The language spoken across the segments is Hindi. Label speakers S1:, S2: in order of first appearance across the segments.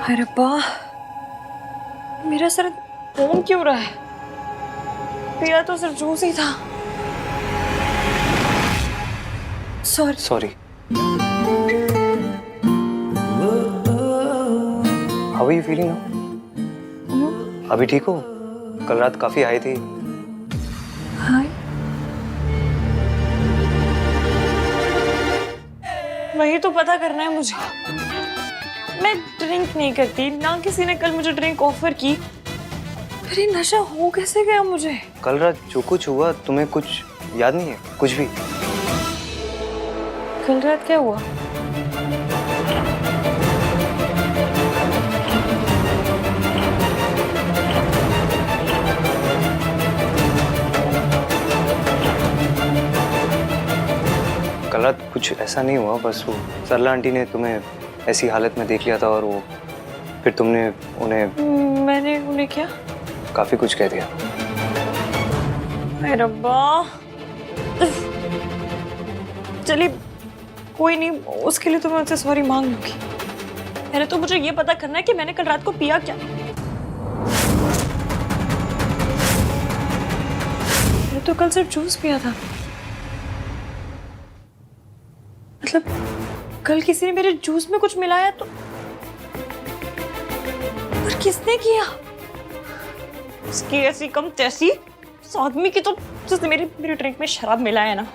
S1: अरे रब्बा, मेरा सर घूम क्यों रहा है? मेरा तो सिर्फ जूस ही था। Sorry.
S2: How are you feeling now? अभी ठीक हो? कल रात काफी हाई थी।
S1: हाय, वही तो पता करना है मुझे। मैं ड्रिंक नहीं करती, ना किसी ने कल मुझे ड्रिंक ऑफर की। फिर ये नशा हो कैसे गया मुझे?
S2: कल रात जो कुछ हुआ तुम्हें कुछ याद नहीं है? कुछ भी?
S1: कल रात क्या हुआ?
S2: कल रात कुछ ऐसा नहीं हुआ, बस वो सरला आंटी ने तुम्हें ऐसी हालत में देख लिया था और वो फिर तुमने उन्हें
S1: मैंने उन्हें क्या?
S2: काफी कुछ कह दिया।
S1: अरे रब्बा, चलिए कोई नहीं, उसके लिए तो मैं उनसे सॉरी मांग लूंगी। पहले तो मुझे ये पता करना है कि मैंने कल रात को पिया क्या। मैंने तो कल सिर्फ जूस पिया था। मतलब कल किसी ने मेरे जूस में कुछ मिलाया तो, और किसने किया? उसकी ऐसी कम तैसी, उस आदमी की तो, जिसने मेरी ड्रिंक में शराब मिलाया ना,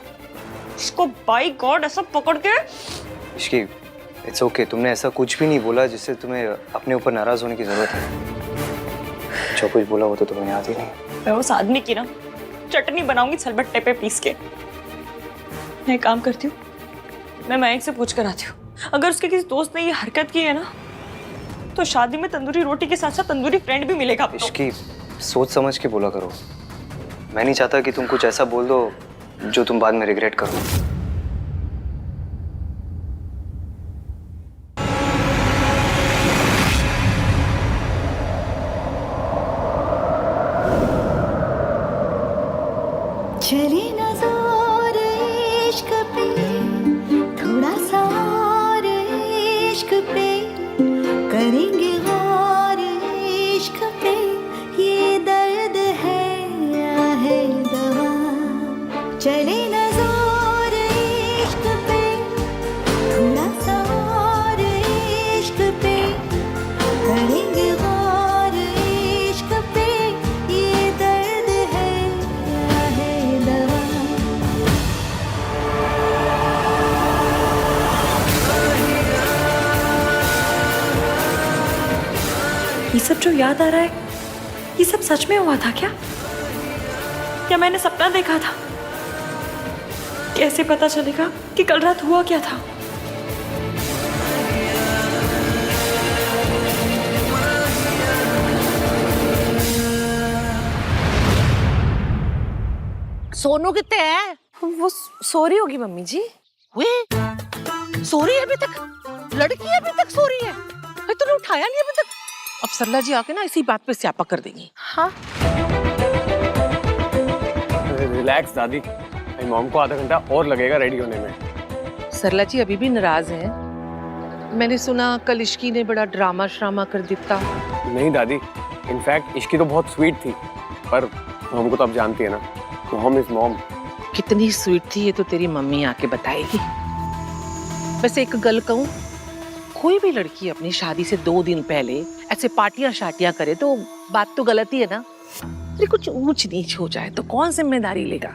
S1: उसको बाय गॉड ऐसा पकड़ के।
S2: इश्की, इट्स ओके, तुमने ऐसा कुछ भी नहीं बोला जिससे तुम्हें अपने ऊपर नाराज होने की जरूरत है। जो कुछ बोला वो तो तुम्हें याद ही नहीं।
S1: मैं उस आदमी की ना चटनी बनाऊंगी सलबट्टे पे पीस के। मैं एक काम करती हूँ, मैं मयंक से पूछ कर आती हूँ। अगर उसके किसी दोस्त ने ये हरकत की है ना, तो शादी में तंदूरी रोटी के साथ साथ तंदूरी फ्रेंड भी मिलेगा।
S2: इश्की, सोच समझ के बोला करो। मैं नहीं चाहता कि तुम कुछ ऐसा बोल दो जो तुम बाद में रिग्रेट करो।
S3: चली नजर इश्क पे, थोड़ा सा और इश्क पे, करेंगे गौर इश्क पे, ये दर्द है या है दवा। चली नजर इश्क पे, थोड़ा सा और इश्क पे, करेंगे गौर इश्क पे, ये दर्द है या है दवा।
S1: ये सब जो याद आ रहा है, ये सब सच में हुआ था क्या? क्या मैंने सपना देखा था? कैसे पता चलेगा कि कल रात हुआ क्या था?
S4: सोनू कितने है?
S1: वो सो रही होगी मम्मी जी।
S4: वे सो रही है अभी तक? लड़की अभी तक सो रही है? अरे तूने उठाया नहीं अभी तक? अब सरला जी आके ना इसी बात पे स्यापा कर देंगी।
S1: हाँ,
S5: रिलैक्स दादी, मेरी मॉम को आधा घंटा और लगेगा रेडी होने में।
S4: सरला जी अभी भी नाराज हैं। मैंने सुना कल इश्की ने बड़ा ड्रामा श्रामा कर दिया।
S5: नहीं दादी, इनफैक्ट इश्की तो बहुत स्वीट थी, पर मॉम को तो आप जानती है ना, मॉम इज मॉम।
S4: कितनी स्वीट थी ये तो तेरी मम्मी आके बताएगी। वैसे एक गल कहूं, कोई भी लड़की अपनी शादी से 2 दिन पहले ऐसे पार्टियां शाटियां करे तो बात तो गलत ही है ना। अरे कुछ ऊंच नीच हो जाए तो कौन जिम्मेदारी लेगा?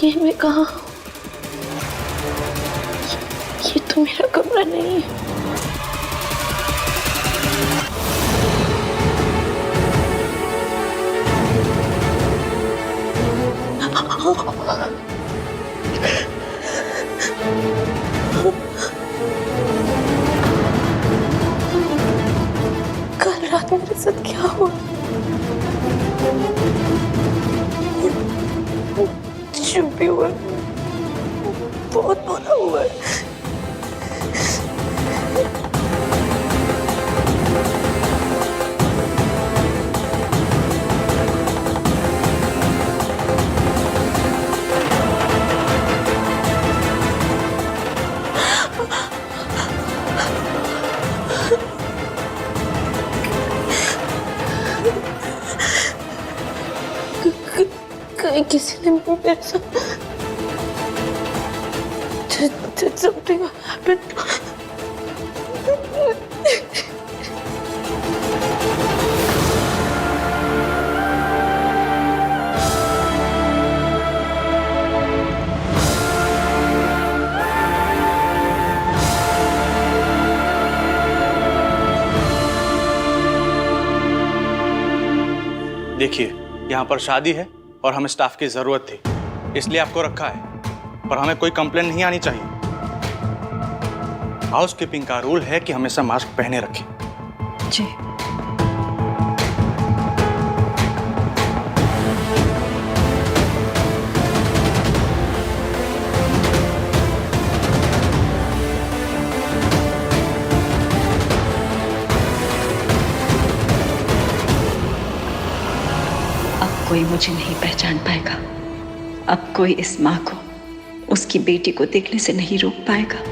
S1: ये मैं कहाँ? ये तो मेरा कमरा नहीं है। कल रात मेरे साथ क्या हुआ? जो भी हुआ बहुत बुरा हुआ है। कहीं किसी ने मेरे साथ something happened.
S6: देखिए, यहाँ पर शादी है और हमें स्टाफ की जरूरत थी, इसलिए आपको रखा है, पर हमें कोई कंप्लेंट नहीं आनी चाहिए। हाउसकीपिंग का रूल है कि हमेशा मास्क पहने रखें।
S1: जी।
S7: अब कोई मुझे नहीं पहचान पाएगा। अब कोई इस माँ को उसकी बेटी को देखने से नहीं रोक पाएगा।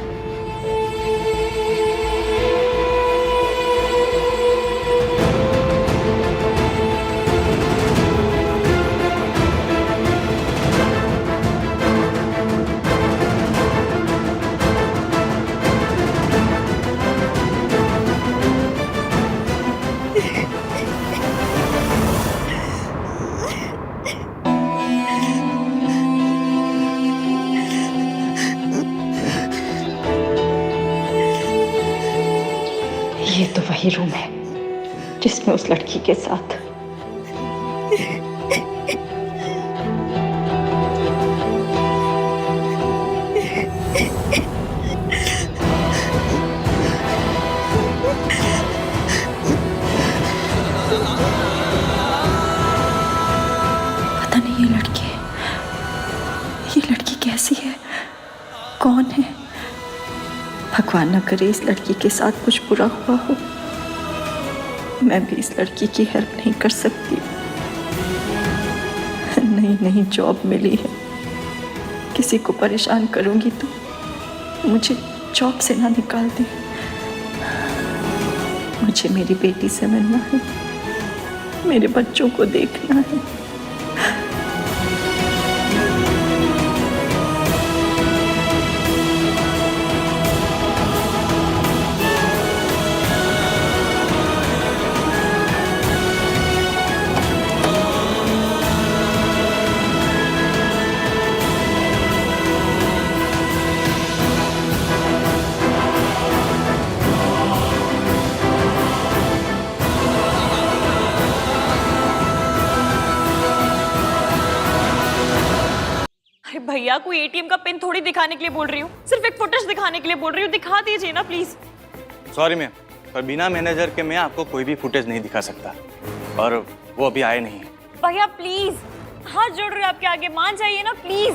S7: ये तो वही रूम है जिसमें उस लड़की के साथ
S1: पता नहीं ये लड़की कैसी है, कौन है?
S7: भगवान न करे इस लड़की के साथ कुछ बुरा हुआ हो। मैं भी इस लड़की की हेल्प नहीं कर सकती। नई जॉब मिली है, किसी को परेशान करूंगी तो मुझे जॉब से ना निकाल दे। मुझे मेरी बेटी से मिलना है, मेरे बच्चों को देखना है।
S1: भैया, कोई एटीएम का पिन थोड़ी दिखाने के लिए बोल रही हूँ, सिर्फ एक फुटेज दिखाने के लिए बोल रही हूँ। दिखा दीजिए ना प्लीज।
S6: सॉरी मैम, पर बिना मैनेजर के मैं आपको कोई भी फुटेज नहीं दिखा सकता, और वो अभी आए नहीं।
S1: भैया प्लीज, हाथ जोड़ रहे हो आपके आगे, मान जाइए ना प्लीज।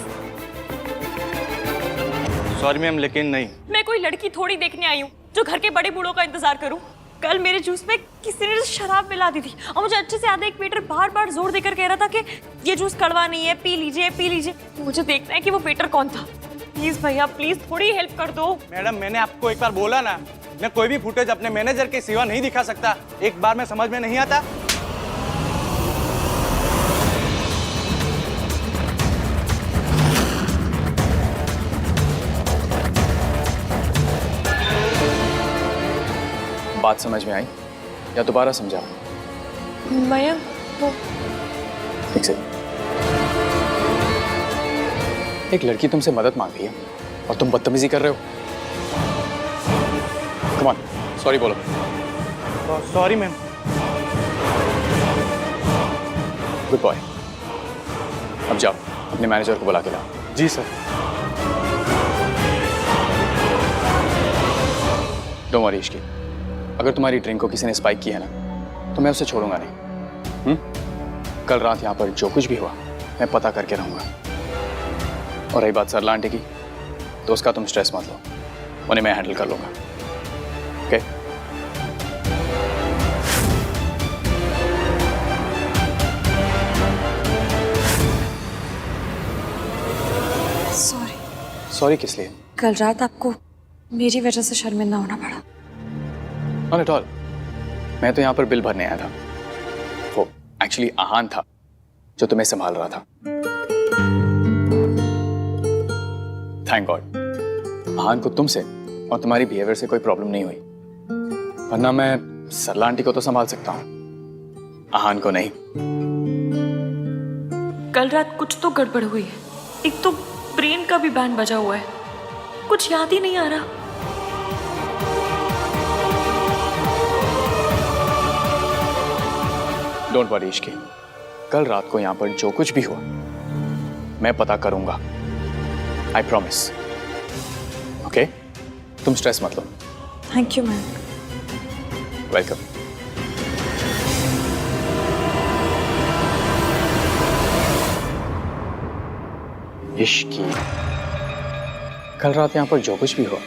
S6: सॉरी मैम, लेकिन नहीं।
S1: मैं कोई लड़की थोड़ी देखने आई हूँ जो घर के बड़े बूढ़ों का इंतजार करूँ। कल मेरे जूस में किसी ने शराब मिला दी थी और मुझे अच्छे से याद है, एक वेटर बार बार जोर देकर कह रहा था कि ये जूस कड़वा नहीं है, पी लीजिए पी लीजिए। मुझे देखना है कि वो वेटर कौन था। प्लीज भैया, प्लीज थोड़ी हेल्प कर दो।
S6: मैडम, मैंने आपको एक बार बोला ना, मैं कोई भी फुटेज अपने मैनेजर के सिवा नहीं दिखा सकता। एक बार में समझ में नहीं आता।
S8: बात समझ में आई या दोबारा समझाओ?
S1: भैया वो
S8: ठीक से। एक लड़की तुमसे मदद मांग रही है और तुम बदतमीजी कर रहे हो। कम ऑन, सॉरी बोलो।
S6: Sorry ma'am.
S8: गुड बॉय, अब जाओ। अपने मैनेजर को बुला के लाओ।
S6: जी सर।
S8: डोंट वरी इश्की, अगर तुम्हारी ड्रिंक को किसी ने स्पाइक किया ना तो मैं उसे छोड़ूंगा नहीं। कल रात यहाँ पर जो कुछ भी हुआ मैं पता करके रहूंगा। और रही बात सरला आंटी की, तो उसका तुम स्ट्रेस मत लो, उन्हें मैं हैंडल कर लूंगा। ओके?
S1: सॉरी।
S8: सॉरी किस लिए?
S1: कल रात आपको मेरी वजह से शर्मिंदा होना पड़ा।
S8: नॉट एट ऑल, मैं तो यहाँ पर बिल भरने आया था। वो एक्चुअली आहान था जो तुम्हें संभाल रहा था। थैंक गॉड आहान को तुमसे और तुम्हारी बिहेवियर से कोई प्रॉब्लम नहीं हुई, वरना मैं सरला आंटी को तो संभाल सकता हूँ, आहान को नहीं।
S1: कल रात कुछ तो गड़बड़ हुई है। एक तो ब्रेन का भी बैंड बजा हुआ है, कुछ याद ही नहीं आ रहा।
S8: डोंट वरी इश्की, कल रात को यहाँ पर जो कुछ भी हुआ मैं पता करूंगा, आई प्रॉमिस। ओके? तुम स्ट्रेस मत लो।
S1: Thank you ma'am.
S8: Welcome. Ishki, कल रात यहाँ पर जो कुछ भी हुआ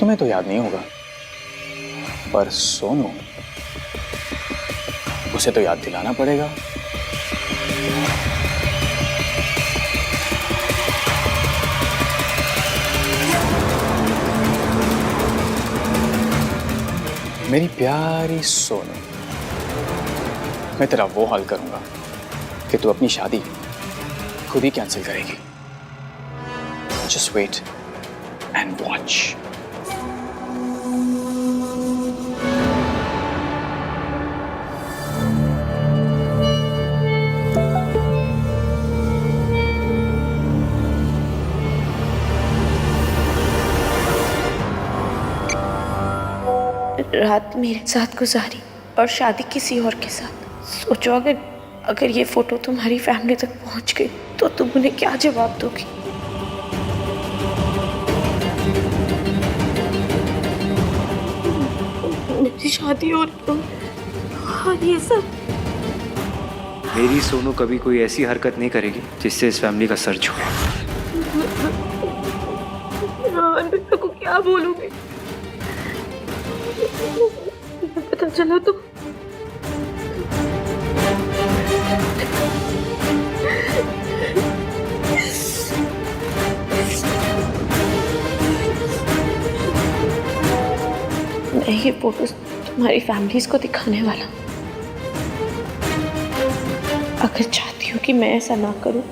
S8: तुम्हें तो याद नहीं होगा, पर सोनू उसे तो याद दिलाना पड़ेगा। मेरी प्यारी सोनू, मैं तेरा वो हाल करूंगा कि तू अपनी शादी खुद ही कैंसिल करेगी। Just wait and watch.
S9: रात मेरे साथ गुजारी और शादी किसी और के साथ। सोचो अगर ये फोटो तुम्हारी फैमिली तक पहुंच गई तो तुम उन्हें क्या जवाब दोगी? मेरी शादी और ये सब।
S2: मेरी सोनू कभी कोई ऐसी हरकत नहीं करेगी जिससे इस फैमिली का सर झुके।
S9: मैं को क्या बोलूंगी? पता चला तो मैं ये फोटोज तुम्हारी फैमिलीज को दिखाने वाला हूँ। अगर चाहती हो कि मैं ऐसा ना करूं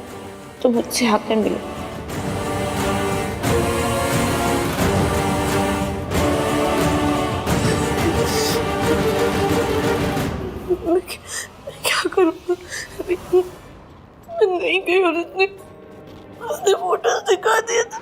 S9: तो मुझसे आकर मिलो। मैं क्या करूँगा? मैं नहीं गई और उसने फोटोज दिखा दिया था।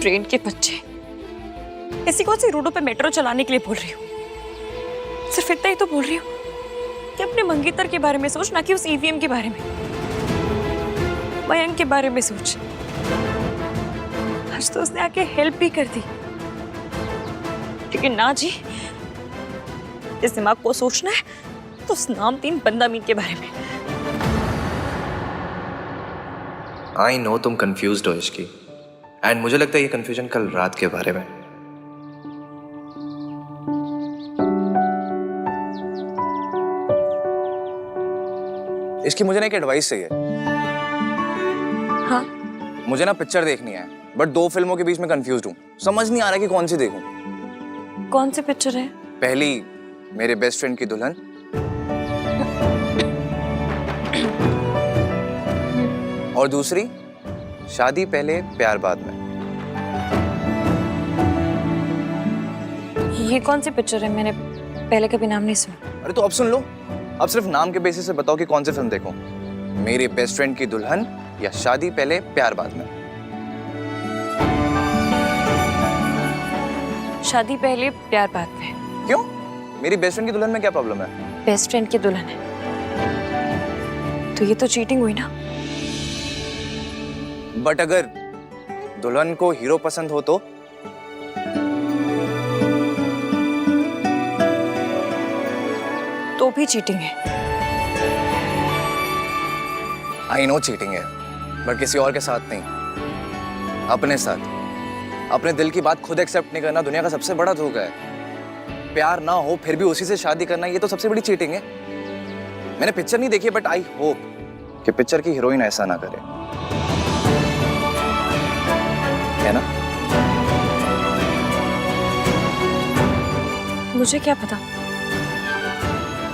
S1: ट्रेन के बच्चे, ऐसी कौन सी रोडों पे मेट्रो चलाने के लिए बोल रही हूँ? सिर्फ इतना ही तो बोल रही हूँ कि अपने मंगेतर के बारे में सोच, ना कि उस ईवीएम के बारे में। मयंक के बारे में सोच। आज तो उसने आके हेल्प भी कर दी, लेकिन ना जी, इस दिमाग को सोचना है तो उस नामतीन बंदामीन के बारे में।
S10: आई नो तुम कंफ्यूज्ड हो इसकी, एंड मुझे लगता है ये कंफ्यूजन कल रात के बारे में। इसकी मुझे ना एक एडवाइस चाहिए।
S1: हाँ?
S10: मुझे ना पिक्चर देखनी है, बट 2 फिल्मों के बीच में कंफ्यूज्ड हूँ। समझ नहीं आ रहा कि कौन सी देखूं।
S1: कौन सी पिक्चर है?
S10: पहली मेरे बेस्ट फ्रेंड की दुल्हन, और दूसरी शादी पहले प्यार बाद में।
S1: ये कौन सी पिक्चर है? मैंने पहले कभी नाम नहीं सुना।
S10: अरे तो अब सुन लो, अब सिर्फ नाम के बेसिस से बताओ कि कौन सी फिल्म देखूं, मेरी बेस्ट फ्रेंड की दुल्हन या शादी पहले प्यार बाद में?
S1: शादी पहले प्यार बाद में।
S10: क्यों? मेरी बेस्ट फ्रेंड की दुल्हन में क्या प्रॉब्लम है?
S1: बेस्ट फ्रेंड की दुल्हन है तो ये तो चीटिंग हुई ना।
S10: बट अगर दुल्हन को हीरो पसंद हो
S1: तो भी चीटिंग है।
S10: आई नो चीटिंग है, बट किसी और के साथ नहीं, अपने साथ। अपने दिल की बात खुद एक्सेप्ट नहीं करना दुनिया का सबसे बड़ा धोखा है। प्यार ना हो फिर भी उसी से शादी करना, ये तो सबसे बड़ी चीटिंग है। मैंने पिक्चर नहीं देखी, बट आई होप कि पिक्चर की हीरोइन ऐसा ना करे, है ना?
S1: मुझे क्या पता,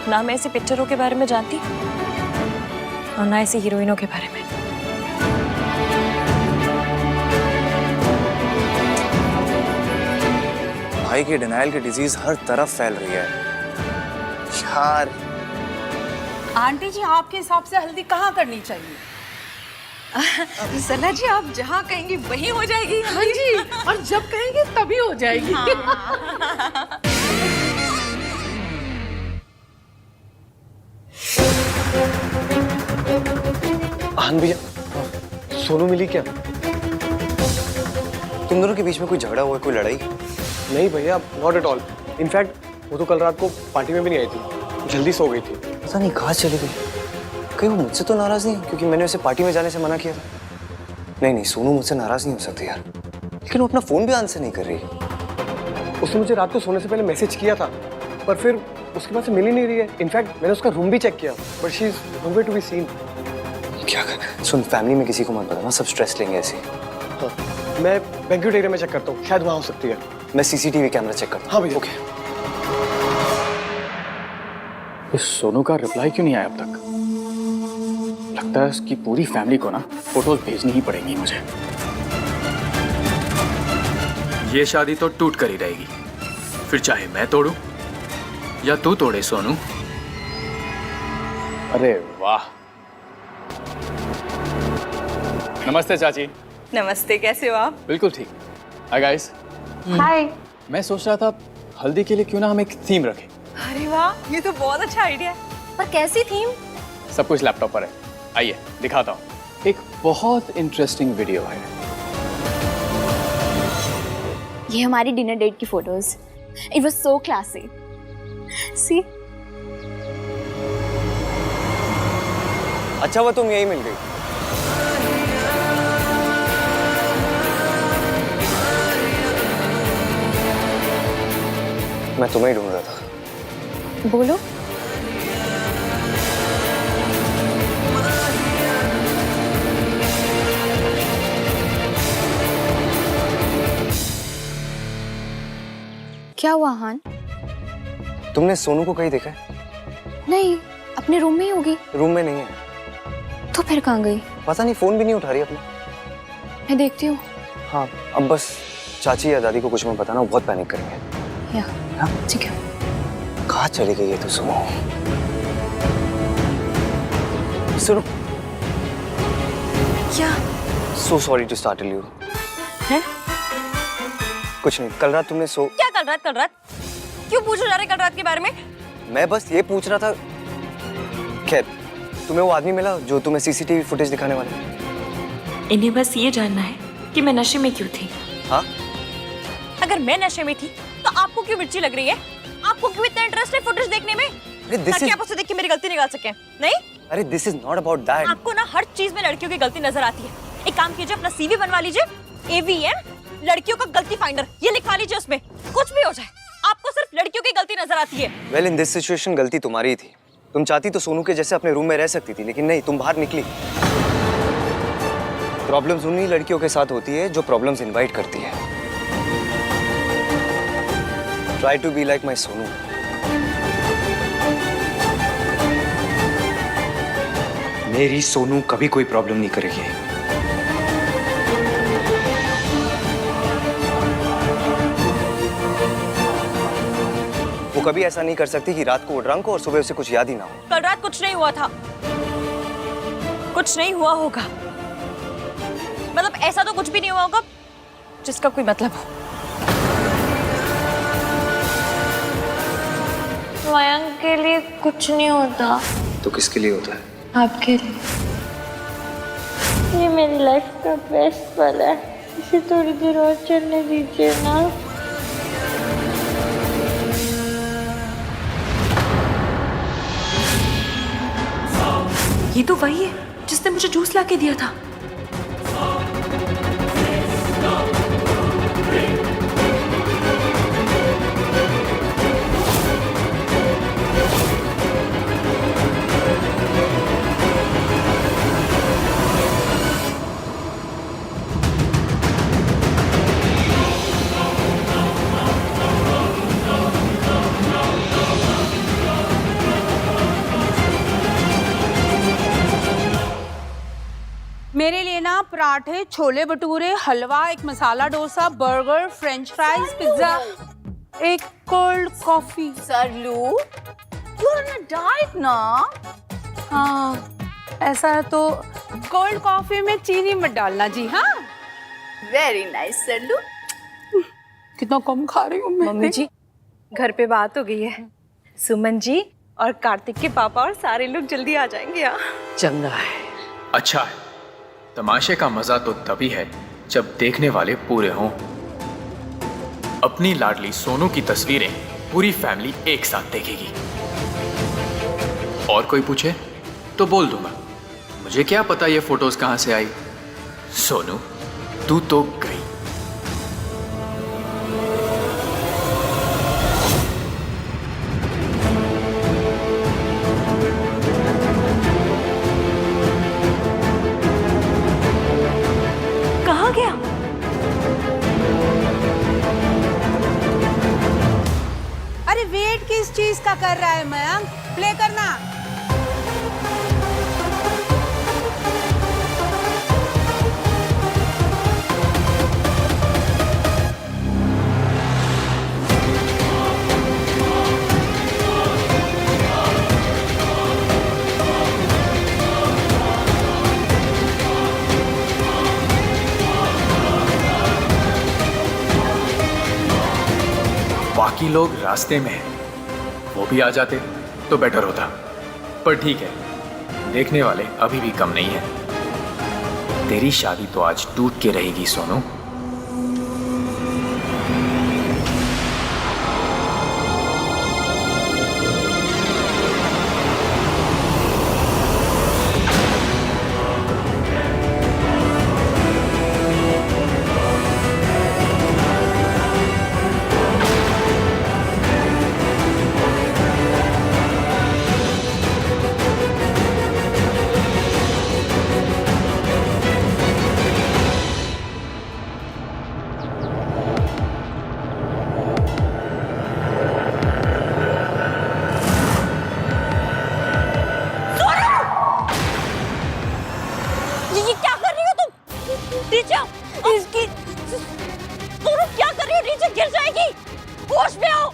S1: ना मैं ऐसी पिक्चरों के बारे में जानती और ना ऐसी हीरोइनों के बारे में।
S10: भाई की डिनायल की डिजीज हर तरफ फैल रही है यार।
S11: आंटी जी, आपके हिसाब से हल्दी कहाँ करनी चाहिए?
S7: सना जी, आप जहाँ कहेंगी वहीं हो जाएगी।
S4: हाँ जी, और जब कहेंगे तभी हो जाएगी।
S2: आन भैया, सोनू मिली क्या? तुम दोनों के बीच में कोई झगड़ा हुआ, कोई लड़ाई?
S5: नहीं भैया, नॉट एट ऑल। इनफैक्ट वो तो कल रात को पार्टी में भी नहीं आई थी, जल्दी सो गई थी।
S2: पता नहीं कहाँ चली गई। कहीं वो मुझसे तो नाराज नहीं, क्योंकि मैंने उसे पार्टी में जाने से मना किया था। नहीं, सोनू मुझसे नाराज नहीं हो सकती यार, लेकिन वो अपना फोन भी आंसर नहीं कर रही।
S5: उसने मुझे रात को सोने से पहले मैसेज किया था, पर फिर उसके पास से मिल ही नहीं रही है। इनफैक्ट मैंने उसका रूम भी चेक किया, but she is nowhere to be seen.
S2: क्या कर? सुन, फैमिली में किसी को मत बताना, सब स्ट्रेस लेंगे ऐसे।
S5: हाँ, मैं बैंक्वेट एरिया में चेक करता हूँ, शायद वहाँ हो सकती है।
S2: मैं सीसीटीवी कैमरा चेक करता हूँ।
S5: हाँ भैया।
S2: ओके।
S8: इस सोनू का रिप्लाई क्यों नहीं आया अब तक? लगता है इसकी पूरी फैमिली को ना फोटोज भेजनी ही पड़ेंगी मुझे। ये शादी तो टूट कर ही रहेगी, फिर चाहे मैं तोड़ूं या तू तोड़े सोनू। अरे वाह। नमस्ते चाची।
S7: नमस्ते, कैसे हो आप?
S8: बिल्कुल ठीक। Hi guys.
S9: हाय।
S8: मैं सोच रहा था हल्दी के लिए क्यों ना हम एक थीम रखें।
S7: अरे वाह, ये तो बहुत अच्छा आइडिया है।
S9: पर कैसी थीम?
S8: सब कुछ लैपटॉप पर है, आइए दिखाता हूँ। एक बहुत इंटरेस्टिंग वीडियो है।
S9: ये हमारी डिनर डेट की photos. It was so classy. See.
S2: अच्छा वो तुम यही मिल गई। मैं तुम्हें ही ढूंढ रहा था।
S9: बोलो। क्या हुआ हान?
S2: तुमने सोनू को कहीं देखा है?
S9: नहीं, अपने रूम में ही होगी।
S2: रूम में नहीं है।
S9: तो फिर कहाँ गई?
S2: पता नहीं, फोन भी नहीं उठा रही अपना।
S9: मैं देखती हूँ।
S2: हाँ, अब बस चाची या दादी को कुछ मत बताना, वो बहुत पैनिक करेंगे।
S9: या ठीक है।
S2: कहाँ चली गई है तो सुनो। सुनो।
S1: क्या?
S2: So sorry to startle you.
S1: हैं?
S2: कुछ नहीं, कल रात तुमने
S1: क्या कल रात? क्यों पूछो जा रहे कल रात के बारे में?
S2: मैं बस ये पूछ रहा था। खैर, तुम्हें वो आदमी मिला जो तुम्हें सीसीटीवी फुटेज दिखाने वाला?
S1: इन्हें बस ये जानना है कि मैं नशे में क्यों थी।
S2: हाँ?
S1: अगर मैं नशे में थी तो आपको क्यों मिर्ची लग रही है? आपको क्यों इतना इंटरेस्ट है फुटेज देखने में? ताकि आप उसे देख के मेरी गलती निकाल सकें। नहीं?
S2: अरे this is not about that.
S1: आपको ना हर चीज में लड़कियों की गलती नजर आती है। एक काम कीजिए, अपना सीवी बनवा लीजिए, AVM लड़कियों का गलती फाइंडर, ये लिखवा लीजिए, उसमें कुछ भी हो जाए आपको सिर्फ लड़कियों की गलती नजर आती है।
S2: वेल, इन दिस सिचुएशन गलती तुम्हारी ही थी। तुम चाहती तो सोनू के जैसे अपने रूम में रह सकती थी, लेकिन नहीं, तुम बाहर निकली। प्रॉब्लम्स उन्हीं लड़कियों के साथ होती है जो प्रॉब्लम्स इनवाइट करती है। Try to be like my Sonu. मेरी सोनू कभी कोई प्रॉब्लम नहीं करेगी। वो कभी ऐसा नहीं कर सकती कि रात को वो ड्रंक हो और सुबह उसे कुछ याद ही ना हो।
S1: कल रात कुछ नहीं हुआ था, कुछ नहीं हुआ होगा। मतलब ऐसा तो कुछ भी नहीं हुआ होगा जिसका कोई मतलब हो।
S9: मयंक के लिए कुछ नहीं होता।
S2: तो किसके लिए होता है?
S9: आपके लिए। ये मेरी लाइफ का बेस्ट पल है, इसे थोड़ी देर और चलने दीजिए ना।
S1: ये तो वही है जिसने मुझे जूस ला के दिया था।
S11: मेरे लिए ना पराठे, छोले भटूरे, हलवा, एक masala dosa, burger, French fries, pizza, एक cold coffee.
S9: Saralu,
S11: you are on a diet ना? हाँ, ऐसा है तो कोल्ड कॉफी में चीनी मत डालना जी। हाँ,
S9: वेरी नाइस सरलू।
S11: कितना कम खा रही हूँ मैं।
S1: मम्मी जी, घर पे बात हो गई है। सुमन जी और कार्तिक के पापा और सारे लोग जल्दी आ जाएंगे यहाँ।
S4: चंगा है।
S8: अच्छा है, तमाशे का मजा तो तभी है जब देखने वाले पूरे हों। अपनी लाडली सोनू की तस्वीरें पूरी फैमिली एक साथ देखेगी। और कोई पूछे तो बोल दूंगा, मुझे क्या पता ये फोटोज कहां से आई। सोनू, तू तो गई।
S1: कहाँ गया?
S11: अरे वेट किस चीज का कर रहा है मयंक? प्ले करना।
S8: बाकी लोग रास्ते में हैं, वो भी आ जाते तो बेटर होता, पर ठीक है, देखने वाले अभी भी कम नहीं है। तेरी शादी तो आज टूट के रहेगी सोनू।
S1: ये क्या कर रही हो तुम? नीचे इसकी तुम क्या कर रही हो? नीचे गिर जाएगी। होश में आओ।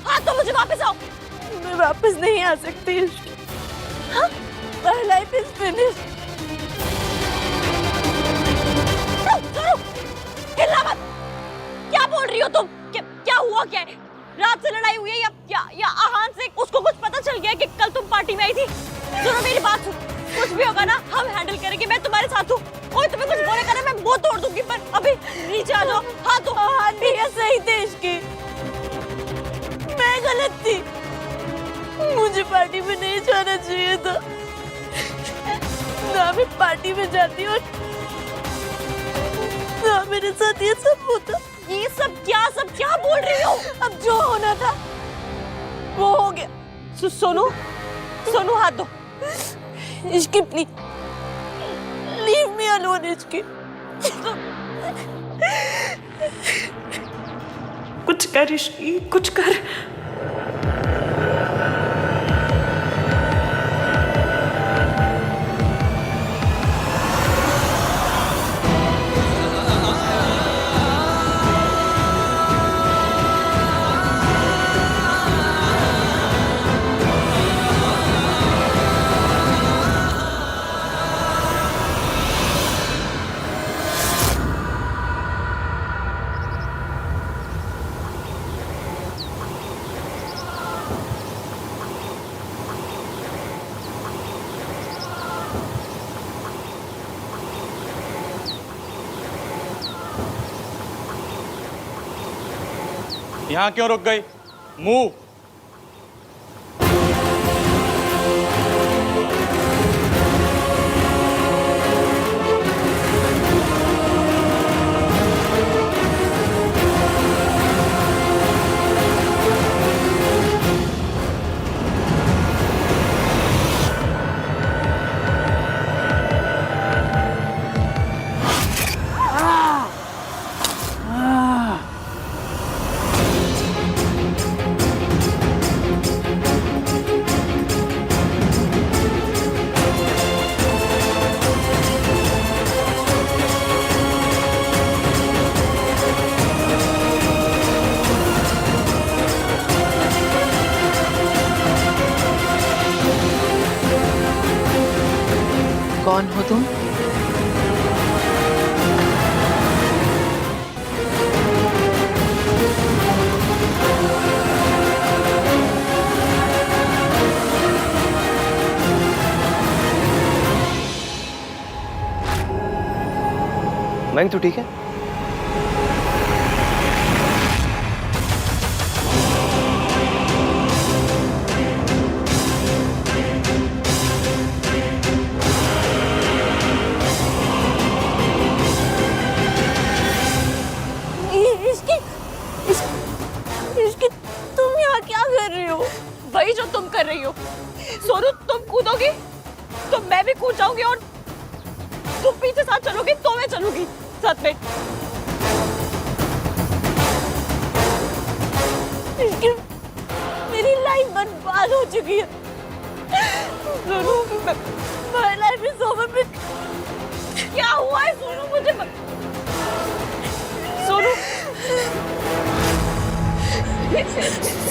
S1: हाँ तो मुझे वापस आओ। मैं वापस नहीं आ सकती। हाँ? My life is finished। हिलना मत। क्या बोल रही हो तुम? क्या हुआ क्या है? रात से लड़ाई हुई है या आहान से उसको कुछ पता चल गया कि कल तुम पार्टी में आई थी? सुनो मेरी बात सुन, कुछ भी होगा ना हम हैंडल करेंगे। मैं तुम्हारे साथ हूँ। कोई तुम्हें कुछ बोलेगा ना मैं वो तोड़ दूंगी, पर अभी नीचे आ जाओ। हाँ तो भैया सही थे इसके, मैं गलत थी। मुझे पार्टी में नहीं जाना चाहिए था। ना मैं पार्टी में जाती और ना मेरे साथ ये सब होता। ये सब क्या बोल रही हो? अब जो होना था वो हो गया। सोनू हाथ दो। Ishki please leave me alone. Ishki कुछ कर इश्की, कुछ कर।
S6: यहाँ क्यों रुक गई? मूव।
S4: कौन हो तुम?
S2: मैंग तो ठीक है?
S1: इसकी तुम यहाँ क्या कर रही हो? वही जो तुम कर रही हो। सोनू, तुम कूदोगी तो मैं भी कूद जाऊंगी, और तुम पीछे साथ चलोगी तो मैं चलूंगी साथ में। मेरी लाइफ बर्बाद हो चुकी है। Sonu, my life is over। क्या हुआ है सोनू? मुझे सोनू,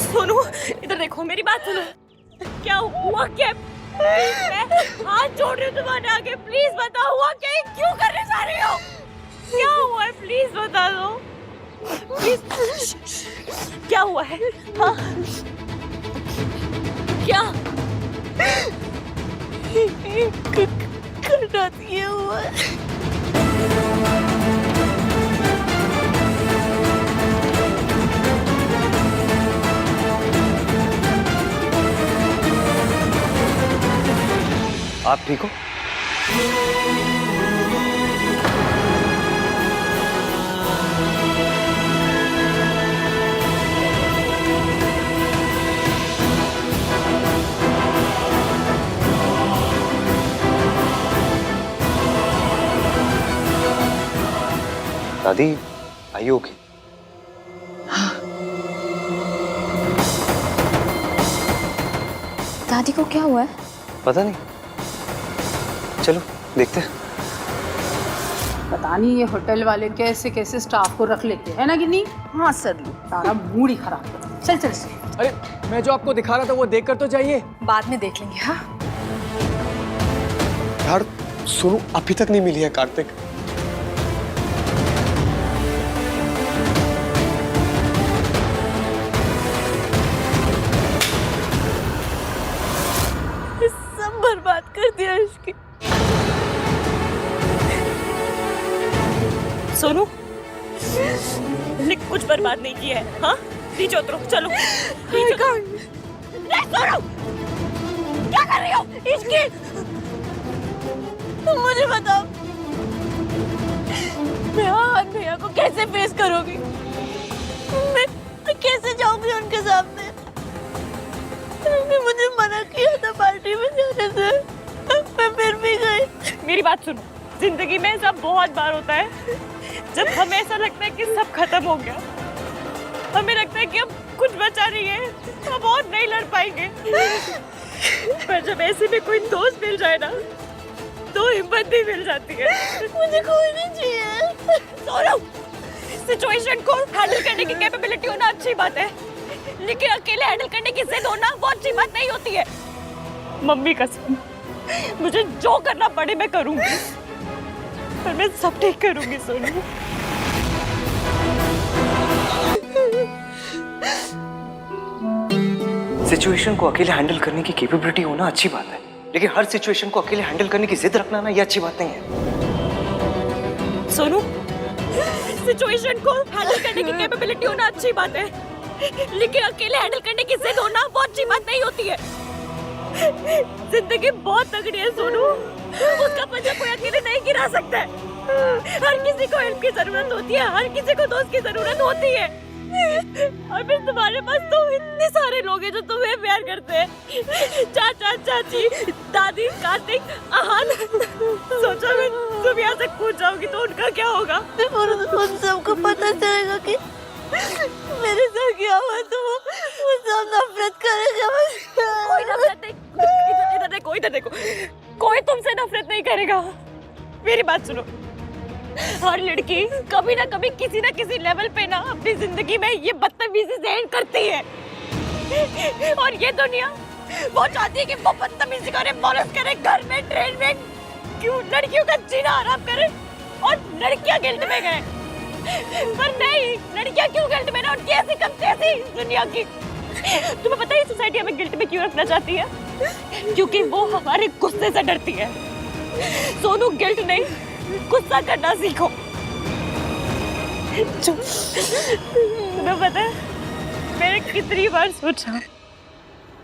S1: सोनू इधर देखो, मेरी बात सुनो। क्या हुआ? क्या? मैं हाथ जोड़ रही हूँ तुम्हारे आगे, प्लीज बताओ हुआ क्या? क्यों करने जा रही हो? क्या हुआ है? प्लीज बता दो, प्लीज। क्या हुआ है? हाँ, क्या करना ये हुआ?
S2: आप ठीक हो? दादी, आइए ओके?
S9: दादी को क्या हुआ है?
S2: पता नहीं, चलो देखते हैं।
S11: पता नहीं ये होटल वाले कैसे कैसे स्टाफ को रख लेते हैं ना गिन्नी। हाँ सर, सारा मूड ही खराब कर। चल चल चल।
S5: अरे मैं जो आपको दिखा रहा था वो देख कर तो जाइए।
S1: बाद में देख लेंगे। हाँ
S5: यार सोनू अभी तक नहीं मिली है कार्तिक।
S1: सब बर्बाद कर दिया इसकी। सोनू, हमने कुछ बर्बाद नहीं किया है। हाँ, नीचे उतरो, चलो। सोनू, क्या कर रही हो? इसकी तुम मुझे बताओ, मैं आज भैया को कैसे फेस करूंगी? मैं कैसे जाऊंगी उनके सामने? उन्होंने मुझे मना किया था पार्टी में जाने से, मैं फिर भी गई। मेरी बात सुनो, जिंदगी में ऐसा बहुत बार होता है जब हमें ऐसा लगता है कि सब खत्म हो गया, हमें लगता है कि अब कुछ बचा नहीं है, अब और नहीं लड़ पाएंगे। पर जब ऐसे में कोई दोस्त मिल जाए ना, तो हिम्मत भी मिल जाती है। मुझे कोई नहीं चाहिए। सोनू, सिचुएशन को हैंडल करने की कैपेबिलिटी होना अच्छी बात है, लेकिन अकेले हैंडल करने की जिद होना वो अच्छी बात नहीं होती है। मम्मी कसम, मुझे जो करना पड़े मैं करूंगी, पर मैं सब ठीक करूंगी। सोनू,
S2: सिचुएशन को अकेले हैंडल करने की कैपेबिलिटी होना अच्छी बात है, लेकिन हर सिचुएशन को अकेले हैंडल करने की जिद रखना ना, ये अच्छी बात नहीं है। सोनू,
S1: सिचुएशन को हैंडल करने की कैपेबिलिटी होना अच्छी बात है, लेकिन अकेले हैंडल करने की जिद होना बहुत अच्छी बात नहीं होती है। जिंदगी बहुत तगड़ी है सोनू, उसका पंजा कोई अकेले नहीं गिरा सकता है। हर किसी को हेल्प की जरूरत होती है, हर किसी को दोस्त की जरूरत होती है। और फिर तुम्हारे पास तो इतने सारे लोग हैं जो तुम्हें प्यार करते हैं, चाचा चाची, दादी, कार्तिक, आहान। सोचो अगर तुम यहाँ से कूद जाओगी तो उनका क्या होगा?
S9: और उन सबको पता चलेगा कि मेरे साथ क्या हुआ तो वो सब नफरत करेगा।
S1: कोई नफरत नहीं, इधर देखो, कोई तुमसे नफरत नहीं करेगा। मेरी बात सुनो, हर लड़की कभी ना कभी किसी ना किसी लेवल पे ना अपनी जिंदगी में ये बदतमीजी से एंड करती है। और ये दुनिया वो चाहती है कि वो बदतमीजी करे, मौलत करे, घर में, ट्रेन में, क्यों लड़कियों का जीना आराम करे और लड़कियां गिल्ट में गए। पर नहीं, लड़कियां क्यों गिल्ट में ना, उनकी ऐसी कमती ऐसी दुनिया की। तुम्हें पता है सोसाइटी हमें गिल्ट में क्यों रखना चाहती है? क्योंकि वो हमारे गुस्से से डरती है। सोनू, गिल्ट नहीं, गुस्सा करना सीखो। तुम्हें पता है मैंने कितनी बार सोचा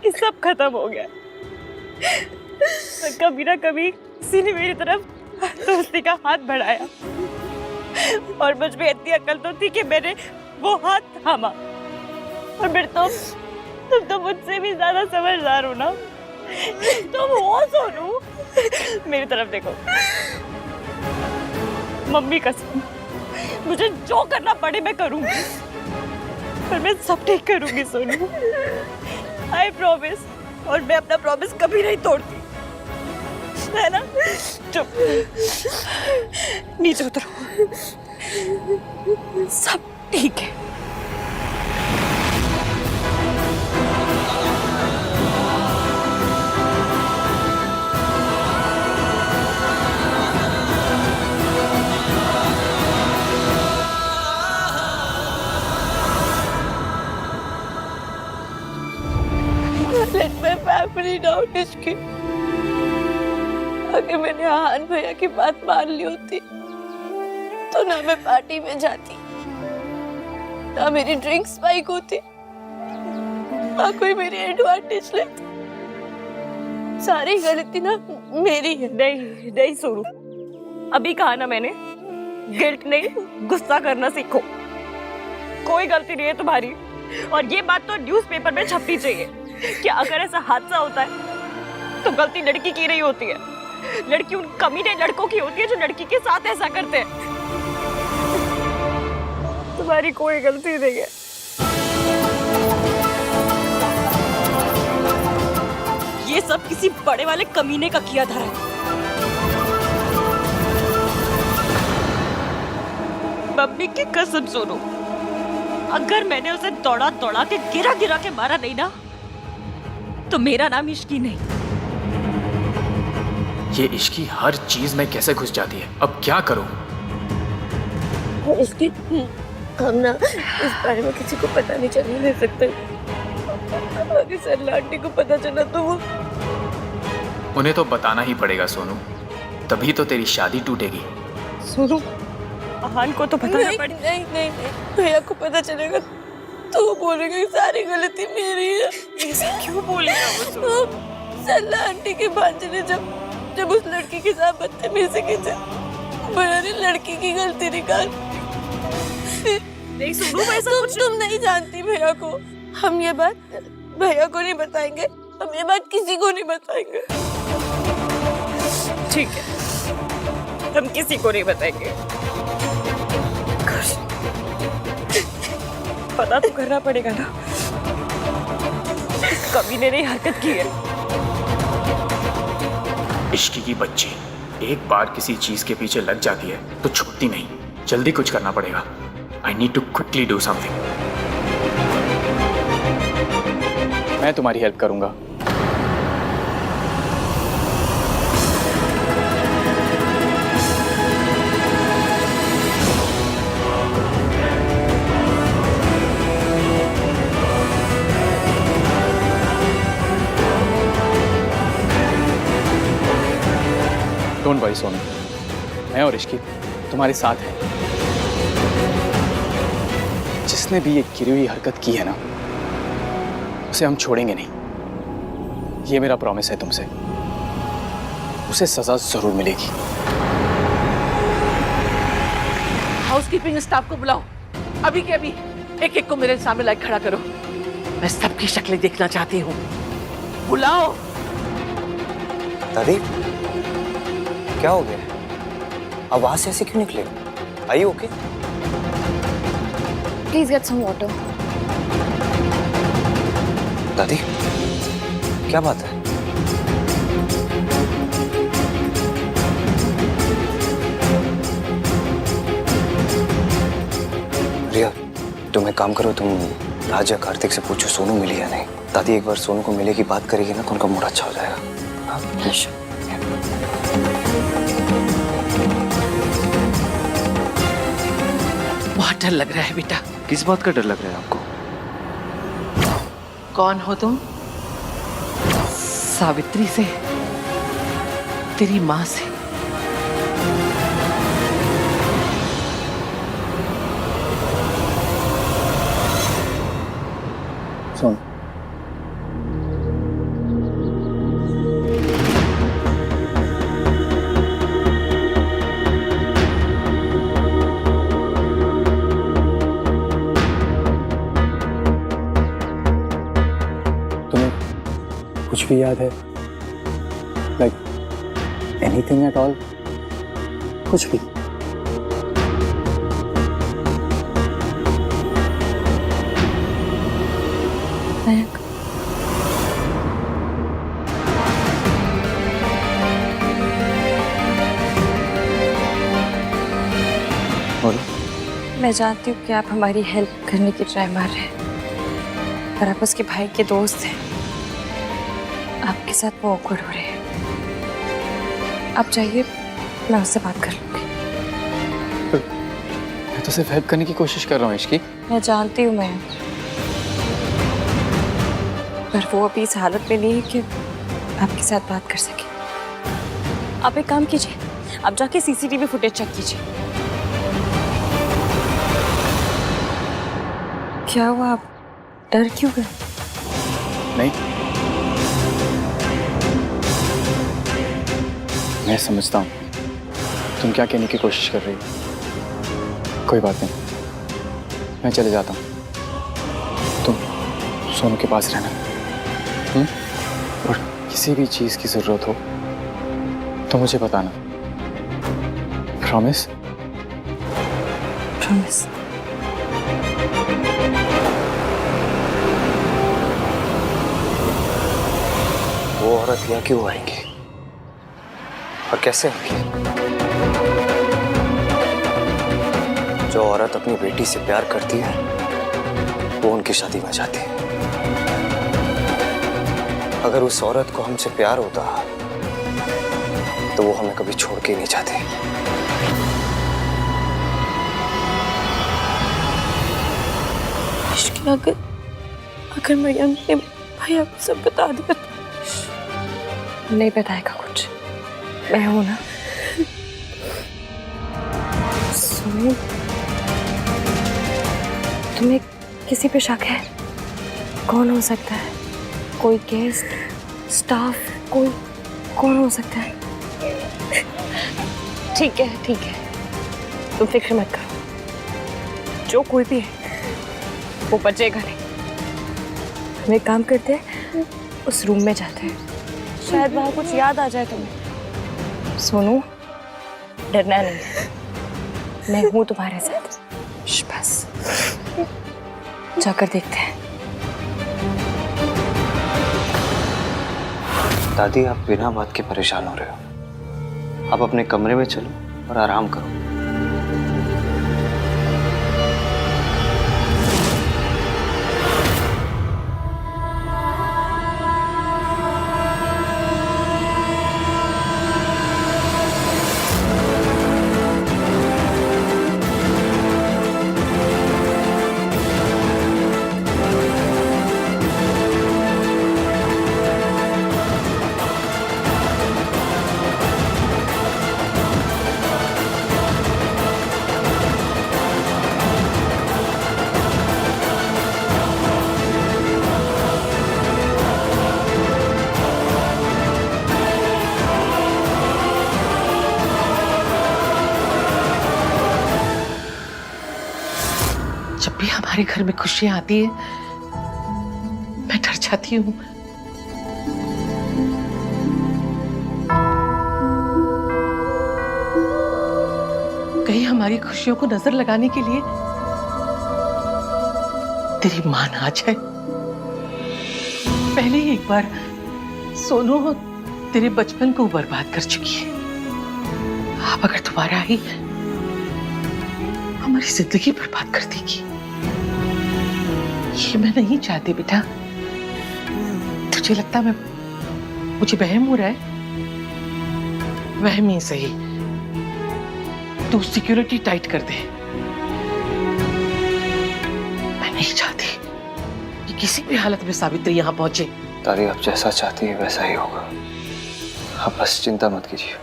S1: कि सब खत्म हो गया, कभी ना कभी किसी ने मेरी तरफ दोस्ती का हाथ बढ़ाया और मुझ में इतनी अकल तो थी कि मैंने वो हाथ थामा। और फिर तुम तो मुझसे भी ज्यादा समझदार हो ना, तुम हो सोनू। मेरी तरफ देखो, मम्मी कसम, मुझे जो करना पड़े मैं करूंगी, पर मैं सब ठीक करूंगी सोनू, आई प्रॉमिस। और मैं अपना प्रॉमिस कभी नहीं तोड़ती, है ना? चुप, नीचे उतरो, सब ठीक है।
S9: Let my family down, Ishki. अगर मैंने आहान भैया की बात मान ली होती तो ना मैं पार्टी में जाती, ना मेरी ड्रिंक स्पाइक होती, ना कोई मेरी एडवांटेज लेती। सारी गलती ना मेरी है।
S1: नहीं सोनू, अभी कहा ना मैंने, गिल्ट नहीं, गुस्सा करना सीखो। कोई गलती नहीं है तुम्हारी, और ये बात तो न्यूज़पेपर में छपनी चाहिए कि अगर ऐसा हादसा होता है तो गलती लड़की की नहीं होती है, लड़की उन कमीने लड़कों की होती है जो लड़की के साथ ऐसा करते हैं। तुम्हारी कोई गलती नहीं है। ये सब किसी बड़े वाले कमीने का किया धरा है। मम्मी की कसम सुनो, अगर मैंने उसे दौड़ा दौड़ा के गिरा के मारा नहीं ना, तो मेरा नाम इश्की नहीं।
S8: ये इश्की हर चीज में कैसे घुस जाती है, अब क्या करूं?
S9: इसकी हम ना इस बारे में किसी को पता नहीं चलने दे सकते। अगर सरला आंटी को पता चला तो वो
S8: उन्हें तो बताना ही पड़ेगा सोनू, तभी तो तेरी शादी टूटेगी।
S1: सुनो, आहान को तो पता
S9: नहीं, नहीं, भैया को पता चलेगा तो वो बोलेगा कि सारी गलती मेरी है।
S1: ऐसे क्यों बोलेगा वो?
S9: सरला आंटी के भांजे ने जब उस लड़की के साथ बदतमीजी की थी, मैंने लड़की की गलती निकाल।
S1: नहीं सुनो, ऐसा कुछ
S9: तुम नहीं जानती भैया को। हम ये बात भैया को नहीं बताएंगे, हम ये बात किसी को नहीं बताएंगे।
S1: ठीक है, हम किसी को नहीं बताएंगे। पता तो करना पड़ेगा ना, कभी ने नहीं हरकत की है।
S8: इश्की की बच्ची एक बार किसी चीज के पीछे लग जाती है तो छूटती नहीं। जल्दी कुछ करना पड़ेगा। I need to quickly do something. मैं तुम्हारी हेल्प करूंगा। डोंट वरी सोनू, मैं और इश्की तुम्हारे साथ हैं। जिसने भी ये गिरी हुई हरकत की है ना, उसे हम छोड़ेंगे नहीं, ये मेरा प्रॉमिस है तुमसे। उसे सजा जरूर मिलेगी।
S4: हाउसकीपिंग स्टाफ को बुलाओ, अभी के अभी। एक एक को मेरे सामने लाइक खड़ा करो, मैं सबकी शक्लें देखना चाहती हूँ। बुलाओ।
S2: दादी क्या हो गया? आवाज ऐसे क्यों निकले? I okay?
S9: Please get some water.
S2: दादी क्या बात है? रिया तुम एक काम करो, तुम राज या कार्तिक से पूछो सोनू मिली या नहीं। दादी एक बार सोनू को मिले की बात करेगी ना तो उनका मूड अच्छा हो जाएगा। हाँ?
S4: बहुत डर लग रहा है बेटा।
S2: किस बात का डर लग रहा है आपको?
S4: कौन हो तुम? सावित्री से, तेरी माँ से।
S8: सुन, तुम्हें कुछ भी याद है? Like anything at all? कुछ भी?
S1: मैं जानती हूँ कि आप हमारी हेल्प करने की ट्राई मार रहे हैं, पर आप उसके भाई के दोस्त हैं। आपके साथ वो awkward हो रहे हैं। आप जाइए, मैं उससे बात कर लूंगी।
S8: मैं तो सिर्फ हेल्प करने की कोशिश कर रहा हूँ इश्की।
S1: मैं जानती हूँ मैं, पर वो अभी इस हालत में नहीं है कि आपके साथ बात कर सके। आप एक काम कीजिए, आप जाके सीसीटीवी फुटेज चेक कीजिए। क्या हुआ, आप डर क्यों गए?
S8: नहीं, मैं समझता हूँ तुम क्या कहने की कोशिश कर रही हो। कोई बात नहीं, मैं चले जाता हूँ। तुम सोनू के पास रहना। और किसी भी चीज की जरूरत हो तो मुझे बताना। प्रॉमिस?
S1: प्रॉमिस।
S2: वो औरत यहाँ क्यों आएंगी और कैसे आएंगी? जो औरत अपनी बेटी से प्यार करती है वो उनकी शादी में जाती है। अगर उस औरत को हमसे प्यार होता तो वो हमें कभी छोड़ के नहीं जाती।
S1: अगर मरियम ने भैया को सब बता दिया तो नहीं बताएगा कुछ। मैं हूं ना। सुनो, तुम्हें किसी पे शक है? कौन हो सकता है? कोई गेस्ट, स्टाफ, कोई कौन हो सकता है? ठीक है ठीक है, तुम फिक्र मत करो। जो कोई भी है वो बचेगा नहीं। हम एक काम करते हैं, उस रूम में जाते हैं, शायद वहां कुछ याद आ जाए तुम्हें। सोनू, डरना नहीं, मैं हूं तुम्हारे साथ। बस जाकर देखते हैं।
S2: दादी आप बिना बात के परेशान हो रहे हो। आप अपने कमरे में चलो और आराम करो।
S4: हमारे घर में खुशियां आती है मैं डर जाती हूँ। कहीं हमारी खुशियों को नजर लगाने के लिए तेरी मां ना आ जाए। पहले ही एक बार सोनू तेरे बचपन को बर्बाद कर चुकी है। अब अगर दोबारा आई हमारी जिंदगी बर्बाद कर देगी। ये मैं नहीं चाहती बेटा। तुझे लगता मैं मुझे वहम हो रहा है? वहम ही सही, तू सिक्योरिटी टाइट कर दे। मैं नहीं चाहती कि किसी भी हालत में सावित्री यहां पहुंचे।
S2: दादी आप जैसा चाहती है वैसा ही होगा, आप बस चिंता मत कीजिए।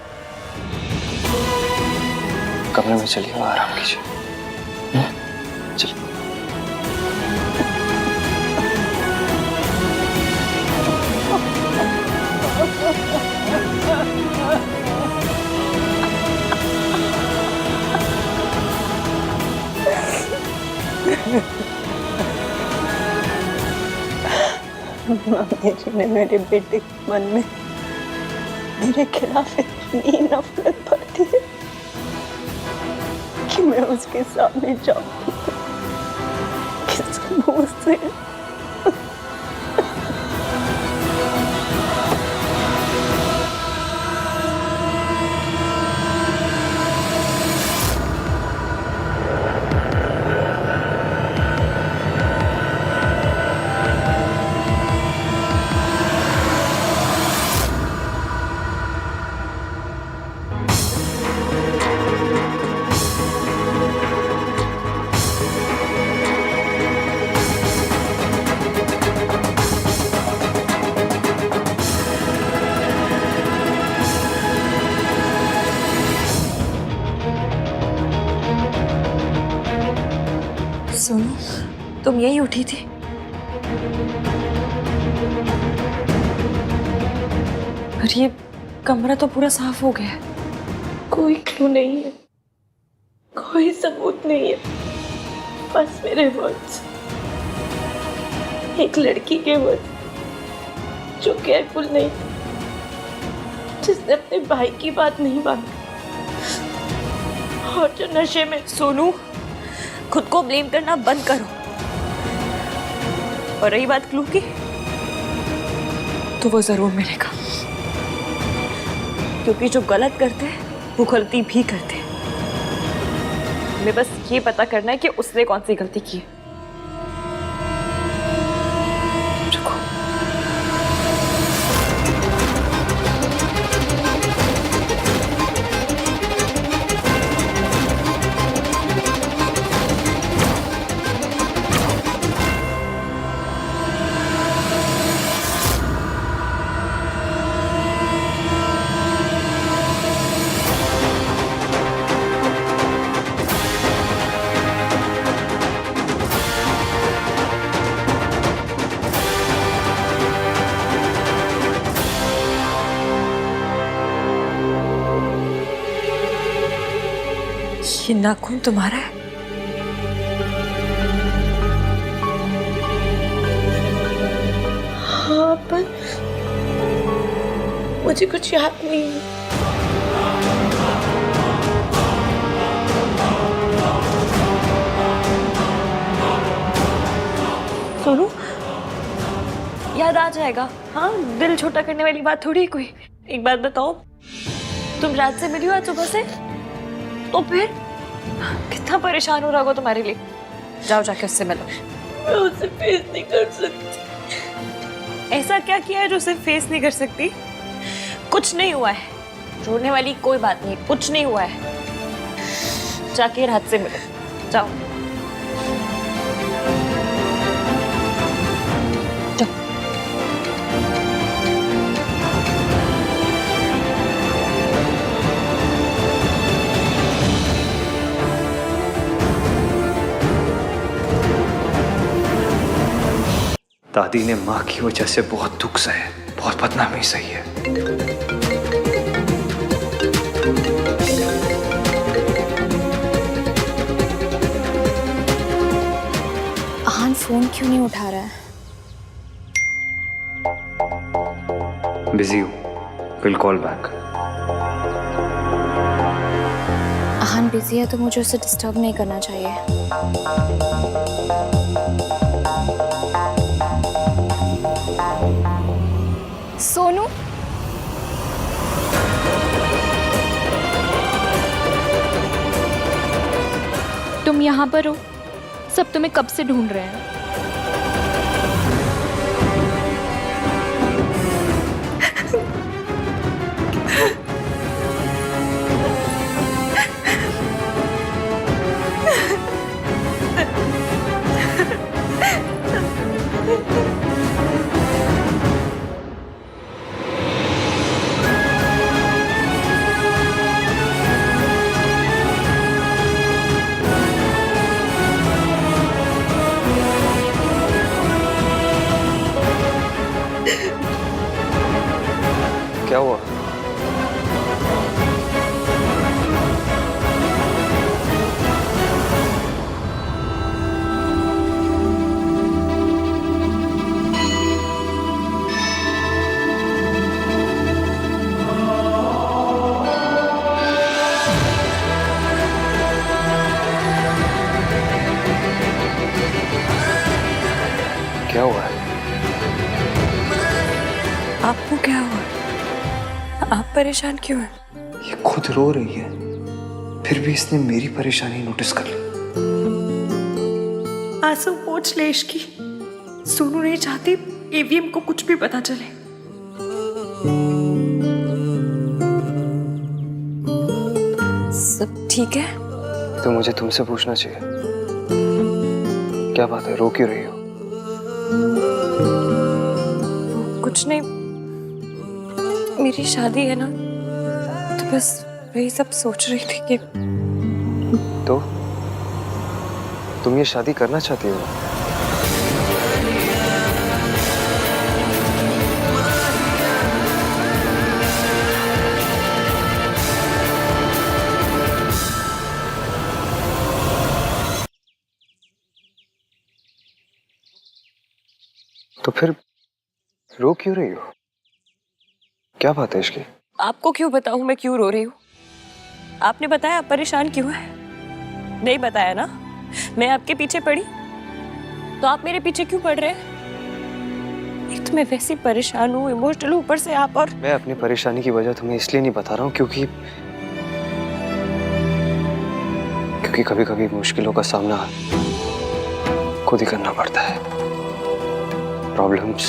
S2: कमरे में चलिए और आराम कीजिए। चलिए।
S1: मेरी ने मेरे बेटे के मन में मेरे खिलाफ इतनी नफरत भरती है कि मैं उसके सामने जाऊं किसके मुंह से। सोनू, तुम यही उठी थी? और ये कमरा तो पूरा साफ हो गया है।
S9: कोई क्लू नहीं है, कोई सबूत नहीं है, बस मेरे वर्ड्स। एक लड़की के वर्ड्स जो केयरफुल नहीं, जिसने अपने भाई की बात नहीं मानी और जो नशे में।
S1: सोनू, खुद को ब्लेम करना बंद करो। और रही बात क्लू की, तो वो जरूर मिलेगा, क्योंकि जो गलत करते हैं वो गलती भी करते हैं। हमें बस ये पता करना है कि उसने कौन सी गलती की है। ये नाखून तुम्हारा है?
S9: हाँ, पर मुझे कुछ याद नहीं है।
S1: सोनू, याद आ जाएगा। हाँ, दिल छोटा करने वाली बात थोड़ी है कोई। एक बात बताओ, तुम रात से मिली हो आज सुबह से? तो फिर कितना परेशान हो रहा होगा तुम्हारे लिए। जाओ जाके उससे मिलो।
S9: मैं उसे फेस नहीं कर सकती।
S1: ऐसा क्या किया है जो उसे फेस नहीं कर सकती? कुछ नहीं हुआ है, रोने वाली कोई बात नहीं, कुछ नहीं हुआ है। जाके रात से मिलो, जाओ।
S2: दादी ने माँ की वजह से बहुत दुख सहे, बहुत बदनामी सही है।
S9: क्यों नहीं उठा रहा है?
S2: बिजी हूँ, will call back.
S9: Ahaan busy है तो मुझे उसे डिस्टर्ब नहीं करना चाहिए। सोनू, तुम यहाँ पर हो? सब तुम्हें कब से ढूंढ रहे हैं।
S2: क्या हुआ? क्या हुआ है?
S1: आपको क्या हुआ? आप परेशान क्यों हैं?
S2: ये खुद रो रही है, फिर भी इसने मेरी परेशानी नोटिस कर ली।
S1: आंसू पोंछ ले इश्की। सोनू नहीं चाहती एवीएम को कुछ भी पता चले। सब ठीक है?
S2: तो मुझे तुमसे पूछना चाहिए, क्या बात है, रो क्यों रही हो?
S1: कुछ नहीं, मेरी शादी है ना, तो बस वही सब सोच रही थी कि
S2: तो तुम ये शादी करना चाहती हो? तो फिर रो क्यों रही हो? क्या बात है इसकी?
S1: आपको क्यों बताऊं मैं क्यों रो रही हूँ? आपने बताया आप परेशान क्यों है? नहीं बताया ना? मैं आपके पीछे पड़ी तो आप मेरे पीछे क्यों पड़ रहे हैं? एक तो मैं वैसे परेशान हूँ, इमोशनल हूँ, ऊपर से आप। और
S2: मैं अपनी परेशानी की वजह तुम्हें इसलिए नहीं बता रहा हूँ क्योंकि कभी कभी मुश्किलों का सामना खुद ही करना पड़ता है। प्रॉब्लम्स,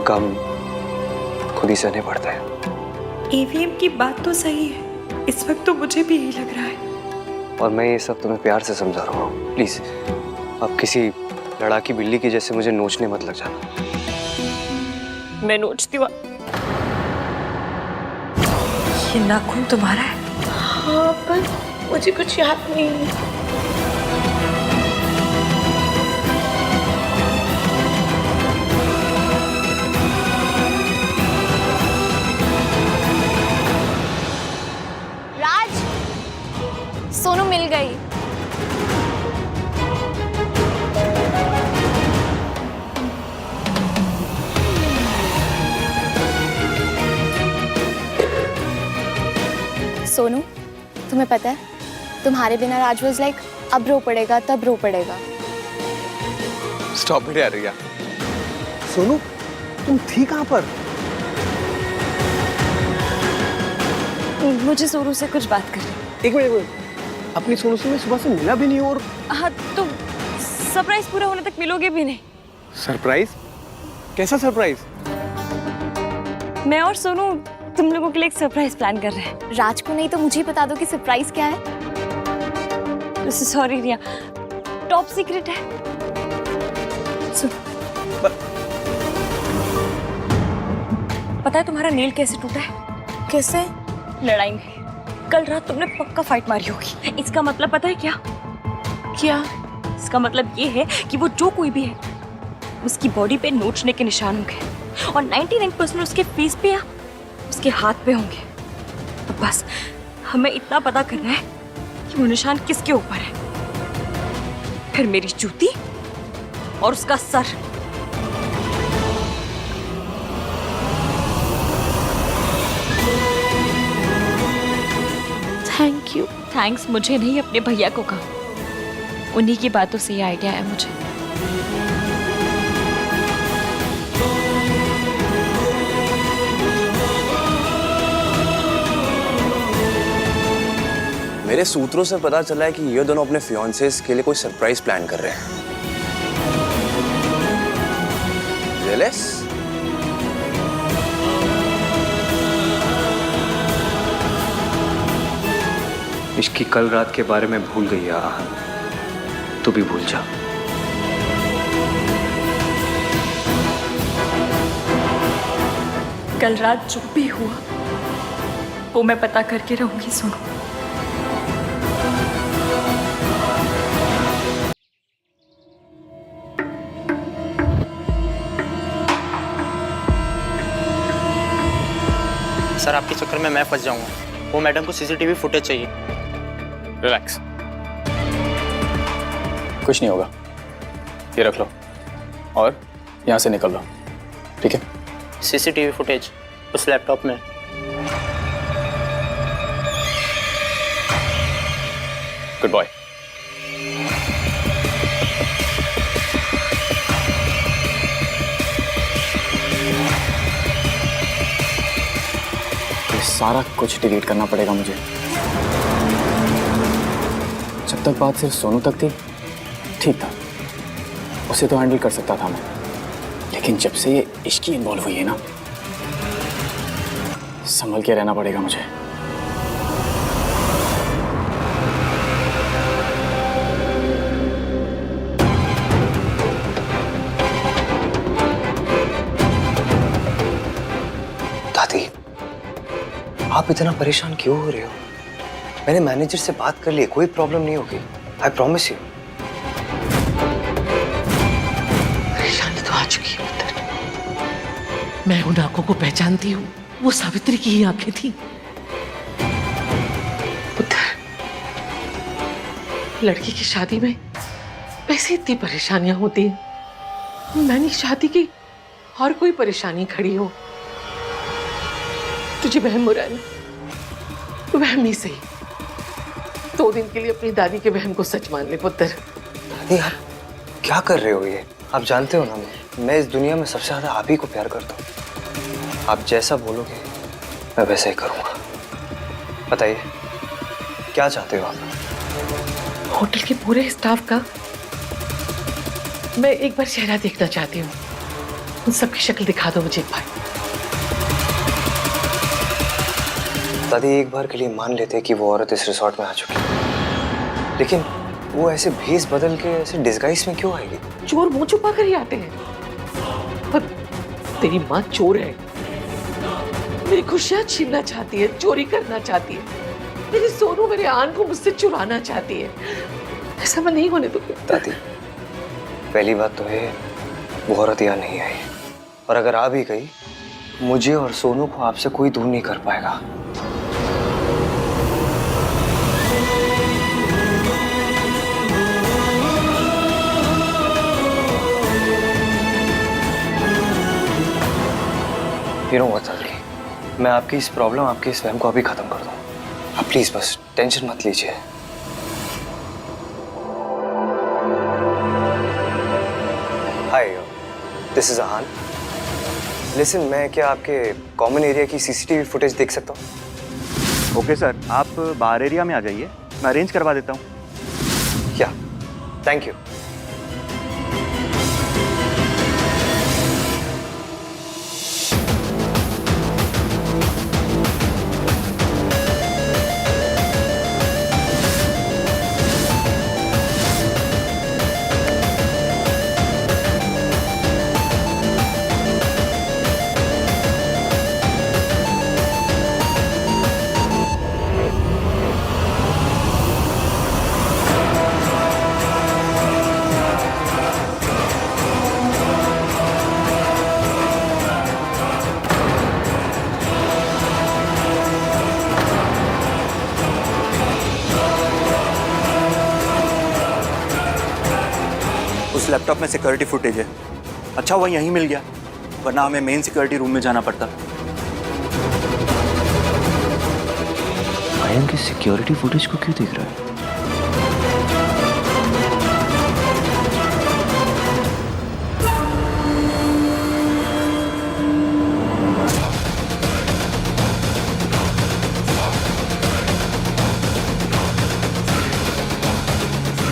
S2: गम खुद ही सहने पड़ता है।
S1: एवीएम की बात तो सही है, इस वक्त तो मुझे भी यही लग रहा है।
S2: और मैं ये सब तुम्हें प्यार से समझा रहा हूँ। प्लीज अब किसी लड़ाकी बिल्ली की जैसे मुझे नोचने मत लग जाना।
S1: मैं नोचती हूँ? ये नाखून तुम्हारा है?
S4: हाँ, पर मुझे कुछ याद नहीं है।
S9: सोनू मिल गई। सोनू, तुम्हें पता है तुम्हारे बिना राज वाज लाइक अब रो पड़ेगा तब रो पड़ेगा।
S10: स्टॉप इट यार रिया।
S5: सोनू, तुम थी कहाँ पर?
S1: मुझे सोनू से कुछ बात करनी।
S5: एक मिनट, अपनी सोनू से मैं सुबह से मिला भी नहीं हूँ। और
S1: हाँ, तो सरप्राइज पूरा होने तक मिलोगे भी नहीं।
S5: सरप्राइज? कैसा सरप्राइज?
S1: मैं और सोनू तुम लोगों के लिए एक सरप्राइज प्लान कर रहे हैं।
S9: राज को नहीं तो मुझे ही बता दो कि सरप्राइज क्या है।
S1: सॉरी रिया, टॉप सीक्रेट है। पता है तुम्हारा नील कैसे टूटा है?
S9: कैसे?
S1: लड़ाई में। कल रात तुमने पक्का फाइट मारी होगी। इसका मतलब पता है क्या?
S9: क्या?
S1: इसका मतलब ये है कि वो जो कोई भी है उसकी बॉडी पे नोचने के निशान होंगे और 99% उसके फेस पे या उसके हाथ पे होंगे। अब बस हमें इतना पता करना है कि वो निशान किसके ऊपर है। फिर मेरी जूती और उसका सर।
S9: Thank you.
S1: थैंक्स मुझे नहीं, अपने भैया को कहा। उन्हीं की बातों से ये आइडिया आया मुझे।
S10: मेरे सूत्रों से पता चला है कि ये दोनों अपने फियांसेस के लिए कोई सरप्राइज प्लान कर रहे हैं। जेलस?
S2: इसकी कल रात के बारे में भूल गई है आहन, तू भी भूल जा।
S1: कल रात जो भी हुआ वो मैं पता करके रहूंगी सोनू।
S12: सर आपके चक्कर में मैं फंस जाऊंगा। वो मैडम को सीसीटीवी फुटेज चाहिए।
S8: रिलैक्स, कुछ नहीं होगा। ये रख लो और यहाँ से निकल लो, ठीक है?
S12: सीसीटीवी फुटेज उस लैपटॉप में।
S8: Good boy. सारा कुछ डिलीट करना पड़ेगा मुझे। जब तक बात सिर्फ सोनू तक थी ठीक था, उसे तो हैंडल कर सकता था मैं, लेकिन जब से ये इश्की इन्वॉल्व हुई है ना, संभल के रहना पड़ेगा मुझे।
S2: दादी, आप इतना परेशान क्यों हो रहे हो? मैंने मैनेजर से बात कर ली, कोई प्रॉब्लम नहीं होगी। I promise you.
S4: परेशानी तो आ चुकी है पुत्र। मैं उन आंखों को पहचानती हूँ, वो सावित्री की ही आंखें थी। पुत्र, लड़की की शादी में वैसे इतनी परेशानियां होती हैं। मैंने शादी की और कोई परेशानी खड़ी हो, तुझे वहम हो रहा है ना? वहम ही सही। 2 दिन के लिए अपनी दादी के वहम को सच मान ले पुत्र।
S2: दादी, आप क्या कर रहे हो ये? आप जानते हो ना, मैं इस दुनिया में सबसे ज्यादा आप ही को प्यार करता हूँ। आप जैसा बोलोगे मैं वैसा ही करूँगा। बताइए क्या चाहते हो आप?
S4: होटल के पूरे स्टाफ का मैं एक बार चेहरा देखना चाहती हूँ। उन सबकी शक्ल दिखा दो मुझे एक बार।
S2: दादी, एक बार के लिए मान लेते कि वो औरत इस रिसोर्ट में आ चुकी है, लेकिन वो ऐसे भेस बदल के ऐसे डिस्गाइज में क्यों आएगी?
S4: चोर मुंह छुपा कर ही आते हैं। पर तेरी माँ चोर है, मेरी खुशियां छीनना चाहती है, चोरी करना चाहती है। मेरी सोनू, मेरे आन को मुझसे चुराना चाहती है। ऐसा मैं नहीं होने दूंगी।
S2: दादी, पहली बात तो है वो औरत यहाँ नहीं आई, और अगर आ भी गई मुझे और सोनू को आपसे कोई दूर नहीं कर पाएगा। मैं आपकी इस प्रॉब्लम, आपके इस वहम को अभी खत्म कर दूं। आप प्लीज बस टेंशन मत लीजिए। हाय, दिस इज आहान। लिसन, मैं क्या आपके कॉमन एरिया की सीसीटीवी फुटेज देख सकता हूँ?
S6: ओके सर, आप बाहर एरिया में आ जाइए, मैं अरेंज करवा देता हूँ।
S2: क्या? Thank you.
S12: उस लैपटॉप में सिक्योरिटी फुटेज है। अच्छा वो यहीं मिल गया, वरना हमें मेन सिक्योरिटी रूम में जाना पड़ता।
S2: आयन की सिक्योरिटी फुटेज को क्यों देख रहा है?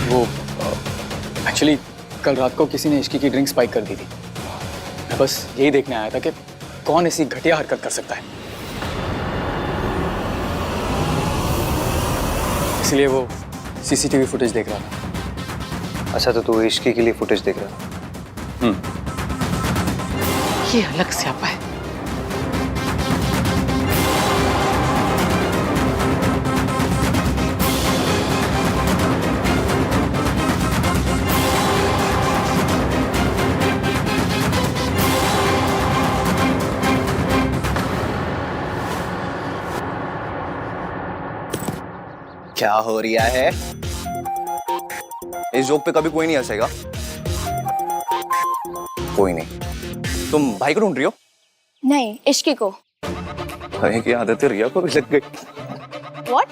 S8: वो एक्चुअली कल रात को किसी ने इश्की की ड्रिंक स्पाइक कर दी थी। मैं बस यही देखने आया था कि कौन ऐसी घटिया हरकत कर सकता है, इसलिए वो सीसीटीवी फुटेज देख रहा था।
S2: अच्छा, तो तू इश्की के लिए फुटेज देख रहा है?
S4: ये अलग स्यापा है।
S10: क्या हो रहा है? इस जोक पे कभी कोई नहीं हंसेगा। कोई नहीं। तुम भाई को ढूंढ रही हो?
S9: नहीं, इश्की को।
S10: भाई की आदत रिया को भी लग गई।
S9: What?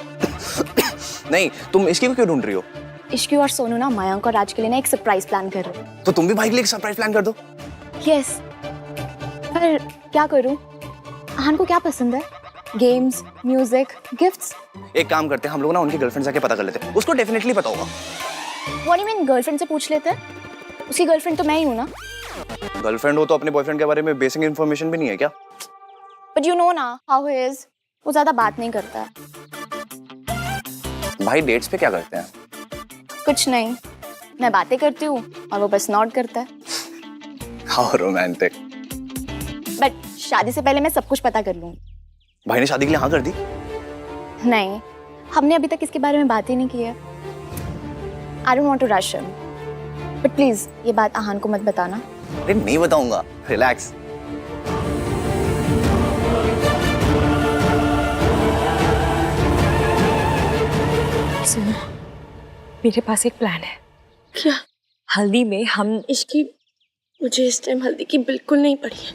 S10: नहीं, तुम इश्की को क्यों ढूंढ रही हो?
S9: इश्की और सोनू ना मयंक और राज के लिए ना एक सरप्राइज प्लान कर रहे हैं।
S10: तो तुम भी भाई के लिए एक सरप्राइज प्लान कर दो।
S9: यस। पर क्या करूं? आहान को क्या पसंद है? Games, music, gifts?
S10: एक काम करते हैं, हम लोग ना उनकी गर्लफ्रेंड जाके पता कर लेते हैं। उसको डेफिनेटली पता होगा।
S9: What do you mean girlfriend से पूछ लेते हैं? उसकी गर्लफ्रेंड तो मैं ही हूं ना।
S10: गर्लफ्रेंड हो तो अपने बॉयफ्रेंड के बारे में बेसिक इन्फॉर्मेशन भी नहीं है क्या?
S9: But you know ना how he is. वो ज्यादा बात नहीं करता है।
S10: भाई डेट्स पे क्या करते हैं?
S9: कुछ नहीं, मैं बातें करती हूँ और वो बस नॉट करता है।
S10: How romantic.
S9: बट शादी से पहले मैं सब कुछ पता कर लूंगी।
S10: भाई ने शादी के लिए हाँ कर दी?
S9: नहीं, हमने अभी तक इसके बारे में बात ही नहीं की है। I don't want to rush him. But please, ये बात आहान को मत बताना।
S10: अरे नहीं बताऊंगा, रिलैक्स।
S1: सुनो, मेरे पास एक प्लान है।
S9: क्या?
S1: हल्दी में हम
S9: इश्की, मुझे इस टाइम हल्दी की बिल्कुल नहीं पड़ी है।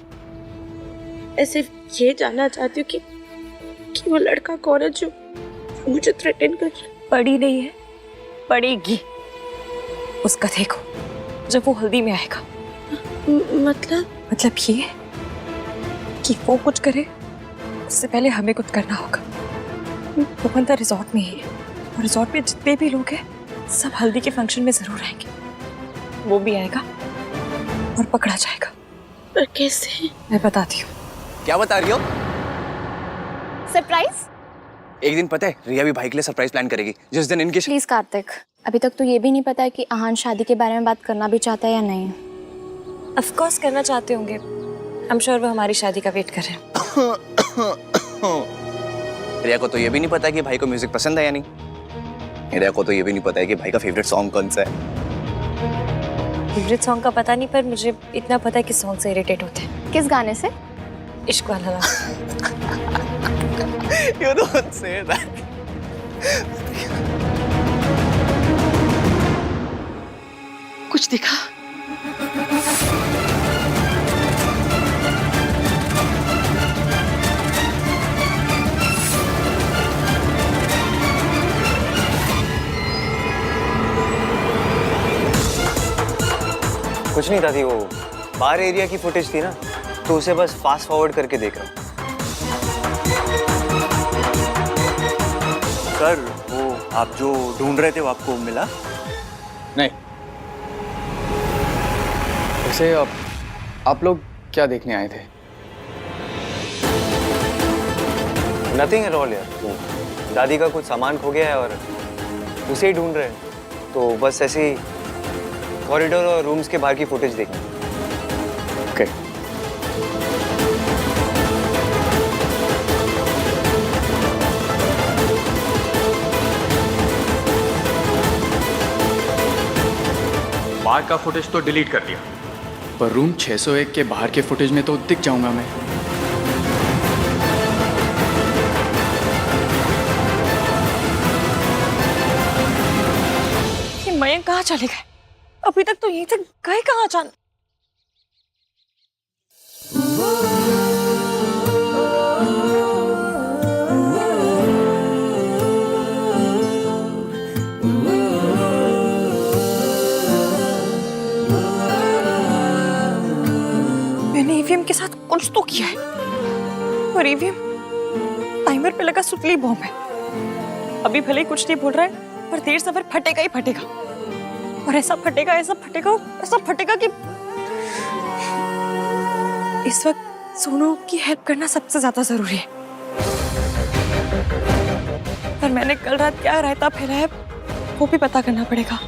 S9: ऐसे ये जानना चाहती हूँ कि वो लड़का कौन है जो मुझे थ्रेटन कर रहा है।
S1: पड़ी नहीं है, पड़ेगी। उसका देखो जब वो हल्दी में आएगा। मतलब ये कि वो कुछ करे उससे पहले हमें कुछ करना होगा। वो बंदा रिजॉर्ट में ही है और रिजॉर्ट में जितने भी लोग हैं सब हल्दी के फंक्शन में जरूर आएंगे। वो भी आएगा और पकड़ा जाएगा।
S9: पर कैसे?
S1: मैं बताती हूँ।
S10: क्या बता रही हो?
S9: सरप्राइज?
S10: एक दिन पता है रिया भी भाई के लिए सरप्राइज प्लान करेगी जिस दिन इनकी
S9: प्लीज कार्तिक, अभी तक तो ये भी नहीं पता है कि आहान शादी के बारे में बात करना भी चाहता है या नहीं।
S1: ऑफ कोर्स करना चाहते होंगे। आई एम श्योर वो हमारी शादी का वेट कर रहे हैं।
S10: रिया को तो ये भी नहीं पता है कि भाई को म्यूजिक पसंद है या नहीं। रिया को तो ये भी नहीं पता है कि भाई का फेवरेट सॉन्ग कौन सा है।
S1: फेवरेट सॉन्ग का पता नहीं, पर मुझे इतना पता है कि सॉन्ग से इरिटेट होते हैं।
S9: किस गाने से?
S1: इश्क वाला।
S10: You don't say that.
S4: कुछ दिखा?
S2: कुछ नहीं दादी, वो बार एरिया की फुटेज थी ना, तो उसे बस फास्ट फॉरवर्ड करके देख रहा हूँ।
S12: सर वो आप जो ढूंढ रहे थे वो आपको मिला?
S8: नहीं। वैसे आप लोग क्या देखने आए थे?
S2: नथिंग एट ऑल यार। वो दादी का कुछ सामान खो गया है और उसे ही ढूंढ रहे हैं, तो बस ऐसे ही कॉरिडोर और रूम्स के बाहर की फुटेज देखनी।
S8: ओके।
S6: बाहर का फुटेज तो डिलीट कर दिया,
S8: पर रूम 601 के बाहर के फुटेज में तो दिख जाऊंगा मैं।
S1: ये मयंक कहाँ चले गए? अभी तक तो यहीं से गए कहाँ अचानक? मैंने ईवीएम के साथ कुछ तो किया है और ईवीएम टाइमर पे लगा सुतली बॉम्ब है। अभी भले ही कुछ नहीं बोल रहा है पर देर सवेर फटेगा ही फटेगा और ऐसा फटेगा कि इस वक्त सोनू की हेल्प करना सबसे ज्यादा जरूरी है। पर मैंने कल रात क्या रायता फैलाया है वो भी पता करना पड़ेगा।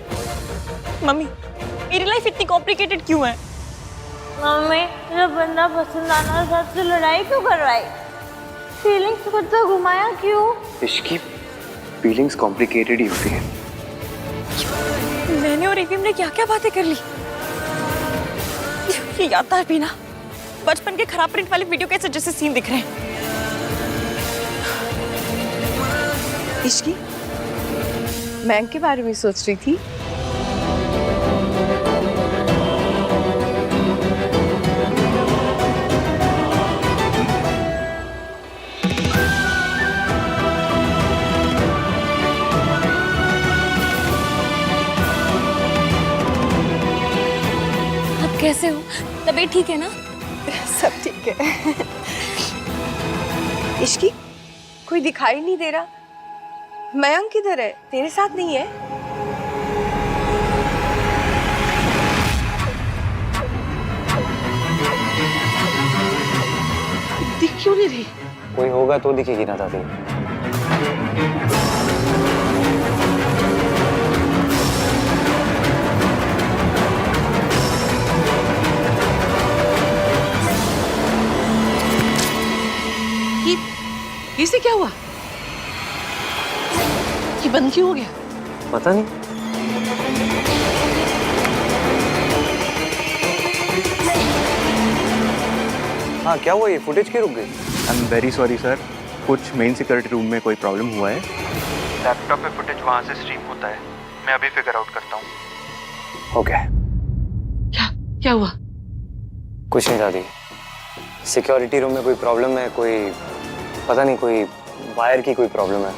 S1: मम्मी मेरी लाइफ इतनी कॉम्प्लिकेटेड क्यों है?
S9: मम्मी जो बंदा पसंद आना था तो लड़ाई क्यों करवाई? फीलिंग्स को तो घुमाया क्यों?
S2: इसकी फीलिंग्स कॉम्प्लिकेटेड ही होती है।
S1: मैंने और ईवीएम ने क्या क्या बातें कर ली। ये याददार भी ना बचपन के खराब प्रिंट वाले वीडियो कैसे जैसे सीन दिख रहे हैं।
S9: इश्की मैं के बारे में सोच रही थी।
S1: कैसे हो? तबीयत ठीक है ना?
S9: सब ठीक है। इश्की कोई दिखाई नहीं दे रहा। मयंक किधर है? तेरे साथ नहीं है?
S4: दिख क्यों नहीं रही?
S2: कोई होगा तो दिखेगी ना दादी।
S4: इसे क्या हुआ? ये बंद क्यों हो गया?
S2: पता नहीं। हाँ क्या हुआ? ये फुटेज क्यों रुक गई?
S12: I am very sorry sir, कुछ मेन सिक्योरिटी रूम में कोई प्रॉब्लम हुआ है। लैपटॉप पे फुटेज वहाँ से स्ट्रीम होता है। मैं अभी फिगर आउट करता हूँ।
S2: ओके।
S4: क्या हुआ?
S2: कुछ नहीं दादी, सिक्योरिटी रूम में कोई प्रॉब्लम है, कोई पता नहीं, कोई वायर की कोई प्रॉब्लम है।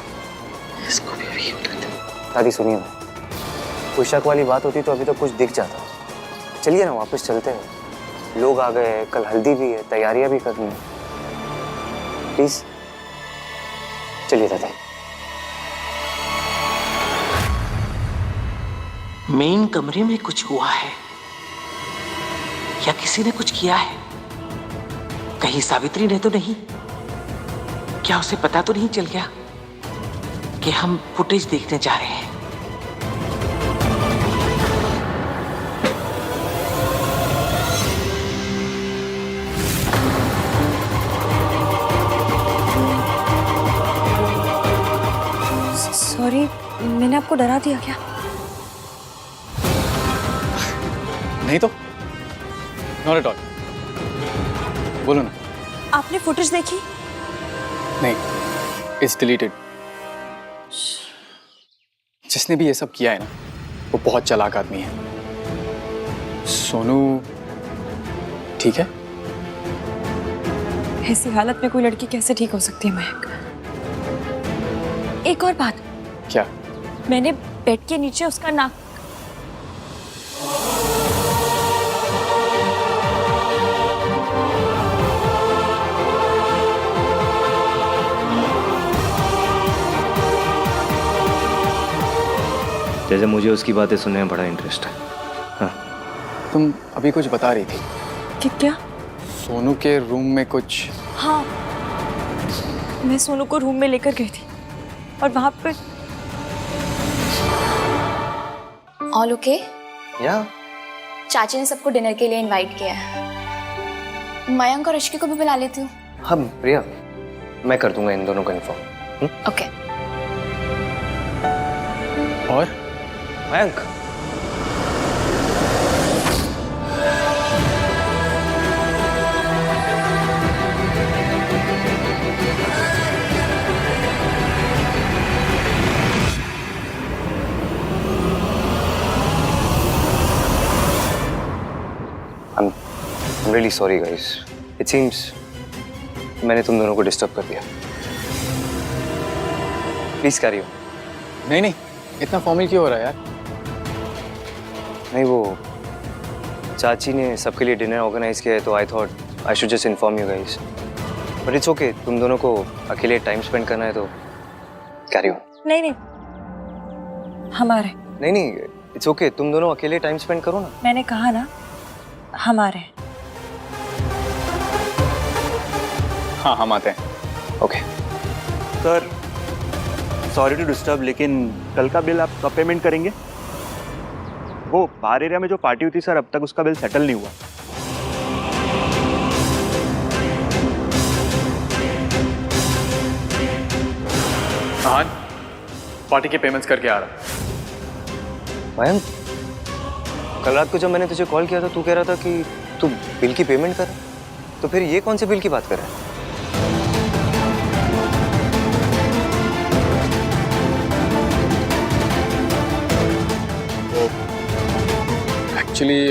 S4: इसको भी अभी होता था।
S2: दादी सुनिए ना, कोई शक वाली बात होती तो अभी तो कुछ दिख जाता। चलिए ना वापस चलते हैं, लोग आ गए हैं, कल हल्दी भी है, तैयारियां भी करनी है। प्लीज चलिए दादी।
S4: मेन कमरे में कुछ हुआ है या किसी ने कुछ किया है? कहीं सावित्री ने तो नहीं? क्या उसे पता तो नहीं चल गया कि हम फुटेज देखने जा रहे हैं?
S1: सॉरी, मैंने आपको डरा दिया क्या?
S8: नहीं तो, नॉट एट ऑल। बोलो ना।
S1: आपने फुटेज देखी?
S8: नहीं, इट्स डिलीटेड। जिसने भी ये सब किया है ना, वो बहुत चालाक आदमी है। सोनू ठीक है?
S1: ऐसी हालत में कोई लड़की कैसे ठीक हो सकती है मयंक? एक और बात।
S8: क्या?
S1: मैंने बेड के नीचे उसका नाक
S2: जैसे मुझे उसकी बातें सुनने में बड़ा इंटरेस्ट है। हाँ।
S8: तुम अभी कुछ बता रही थी
S1: कि क्या?
S8: सोनू के रूम में कुछ।
S1: हाँ, मैं सोनू को रूम में लेकर गई थी और वहां पे
S13: ऑल ओके?
S2: या
S13: चाची ने सबको डिनर के लिए इनवाइट किया है। मयंक और ऋषि को भी बुला लेती हूँ।
S2: हाँ प्रिया, मैं कर दूंगा इन दोनों को इन्फॉर्म।
S13: ओके।
S8: और
S2: Mayank, I'm really sorry guys. It seems मैंने तुम दोनों को डिस्टर्ब कर दिया. Please carry on.
S8: नहीं नहीं, इतना फॉर्मल क्यों हो रहा है यार?
S2: नहीं, वो चाची ने सबके लिए डिनर ऑर्गेनाइज किया है तो I thought I should just inform you guys. But it's okay, तुम दोनों को अकेले टाइम स्पेंड करना है तो कैरी ऑन.
S1: नहीं नहीं, हमारे.
S2: नहीं नहीं, इट्स ओके, तुम दोनों अकेले टाइम स्पेंड करो ना.
S1: मैंने कहा ना, हमारे.
S8: हाँ हम आते हैं.
S2: Okay.
S12: Sir sorry to disturb, लेकिन कल का बिल आप कब पेमेंट करेंगे? वो बाहर एरिया में जो पार्टी हुई थी सर, अब तक उसका बिल सेटल नहीं हुआ.
S8: हाँ, पार्टी के पेमेंट्स करके आ रहा.
S2: मयंक, कल रात को जब मैंने तुझे कॉल किया था तू कह रहा था कि तू बिल की पेमेंट कर, तो फिर ये कौन से बिल की बात कर रहा है?
S8: एक्चुअली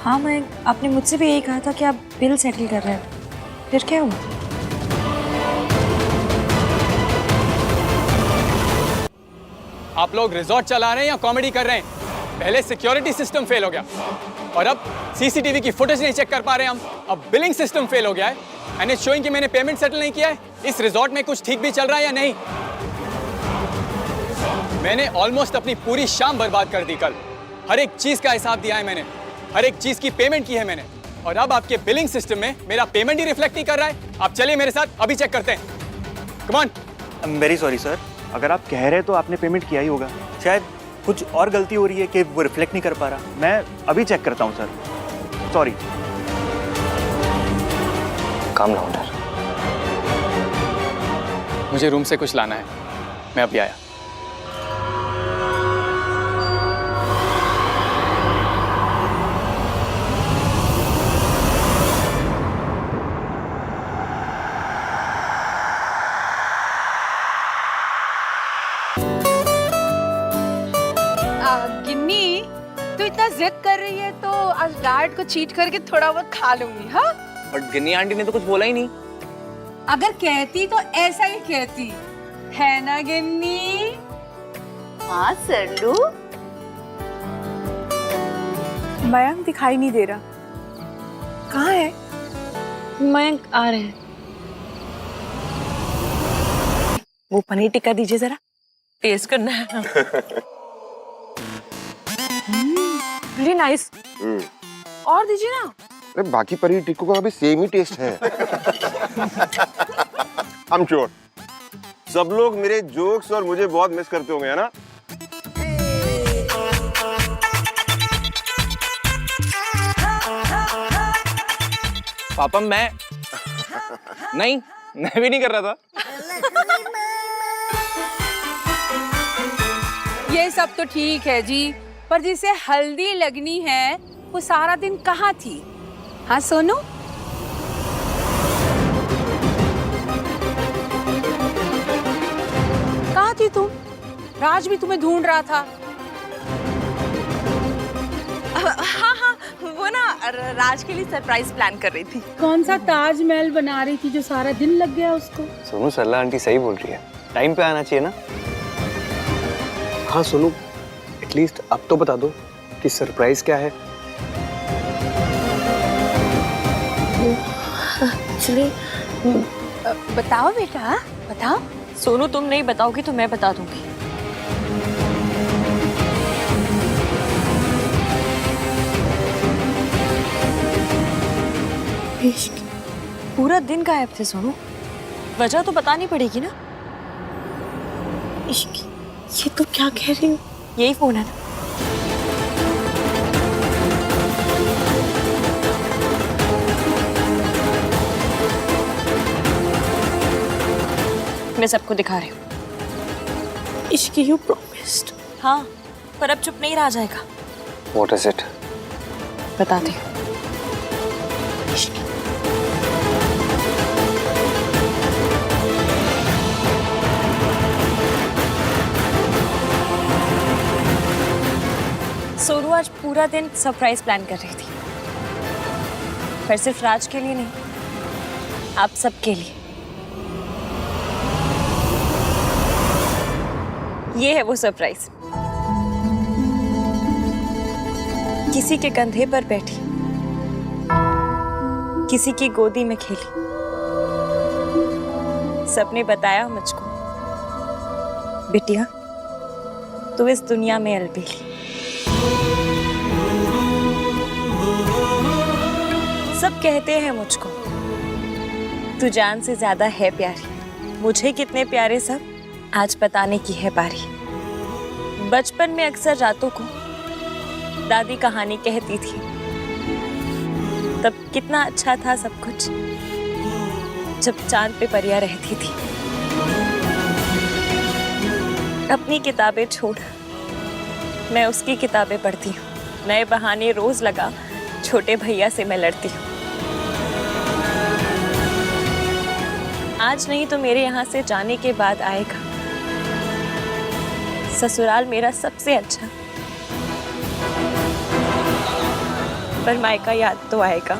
S1: हाँ मयंक, आपने मुझसे भी यही कहा था कि आप बिल सेटल कर रहे हैं. फिर क्या हुआ?
S8: आप लोग रिजॉर्ट चला रहे हैं या कॉमेडी कर रहे हैं? पहले सिक्योरिटी सिस्टम फेल हो गया और अब सीसीटीवी की फुटेज नहीं चेक कर पा रहे हैं हम. अब बिलिंग सिस्टम फेल हो गया है एंड इट्स शोइंग कि मैंने पेमेंट सेटल नहीं किया है. इस रिजॉर्ट में कुछ ठीक भी चल रहा है या नहीं? मैंने ऑलमोस्ट अपनी पूरी शाम बर्बाद कर दी. कल हर एक चीज का हिसाब दिया है मैंने, हर एक चीज की पेमेंट की है मैंने, और अब आपके बिलिंग सिस्टम में मेरा पेमेंट ही रिफ्लेक्ट नहीं कर रहा है. आप चलिए मेरे साथ, अभी चेक करते हैं. Come on.
S12: I am very sorry sir, अगर आप कह रहे हैं तो आपने पेमेंट किया ही होगा. शायद कुछ और गलती हो रही है कि वो रिफ्लेक्ट नहीं कर पा रहा. मैं अभी चेक करता हूँ सर. सॉरी.
S2: काम डाउन यार.
S8: मुझे रूम से कुछ लाना है, मैं अभी आया.
S11: गिन्नी, तू इतना जिद कर रही है तो आज डाइट को चीट करके थोड़ा बहुत खा लूंगी. हाँ,
S10: बट गिन्नी आंटी ने तो कुछ बोला ही नहीं.
S11: अगर कहती तो ऐसा ही कहती है ना गिन्नी? हाँ सरलू.
S9: मयंक दिखाई नहीं दे रहा, कहाँ है?
S1: मयंक आ रहे हैं.
S9: वो पनीर टिक्का दीजिए जरा,
S1: टेस्ट करना है.
S9: Very nice. और दीजिए ना.
S14: अरे बाकी पनीर टिक्कों का भी सेम ही टेस्ट है. आई एम श्योर सब लोग मेरे जोक्स और मुझे बहुत मिस करते होंगे, है ना?
S10: पापा मैं नहीं, मैं भी नहीं कर रहा था.
S11: ये सब तो ठीक है जी, पर जिसे हल्दी लगनी है वो सारा दिन कहाँ थी? हाँ सोनू, कहाँ थी तुम? राज भी तुम्हें ढूंढ रहा था.
S9: हाँ हाँ, वो ना राज के लिए सरप्राइज प्लान कर रही थी.
S11: कौन सा ताजमहल बना रही थी जो सारा दिन लग गया उसको?
S2: सोनू, सरला आंटी सही बोल रही है, टाइम पे आना चाहिए ना.
S5: हाँ सोनू, एटलीस्ट अब तो बता दो कि सरप्राइज क्या है.
S13: एक्चुअली
S11: बताओ बेटा, बताओ.
S1: सोनू, तुम नहीं बताओगी तो मैं बता दूंगी. पूरा दिन गायब थे सोनू, वजह तो बतानी पड़ेगी ना.
S9: ये तो क्या कह रही हूँ?
S1: यही फोन है ना. मैं सबको दिखा रही हूँ.
S9: इश्क, यू प्रॉमिस्ड.
S1: हाँ, पर अब चुप नहीं रहा जाएगा.
S2: What is it?
S1: बताती हूँ. सोनू आज पूरा दिन सरप्राइज प्लान कर रही थी. पर सिर्फ राज के लिए नहीं, आप सबके लिए। ये है वो सरप्राइज। किसी के कंधे पर बैठी, किसी की गोदी में खेली, सबने बताया मुझको, बिटिया तू इस दुनिया में अलबेली। सब कहते हैं मुझको तू जान से ज्यादा है प्यारी। मुझे कितने प्यारे सब आज बताने की है बारी। बचपन में अक्सर रातों को दादी कहानी कहती थी, तब कितना अच्छा था सब कुछ जब चांद पे परियां रहती थी। अपनी किताबें छोड़ मैं उसकी किताबें पढ़ती हूँ। नए बहाने रोज लगा छोटे भैया से मैं लड़ती हूँ। आज नहीं तो मेरे यहाँ से जाने के बाद आएगा ससुराल मेरा सबसे अच्छा, पर मायका याद तो आएगा।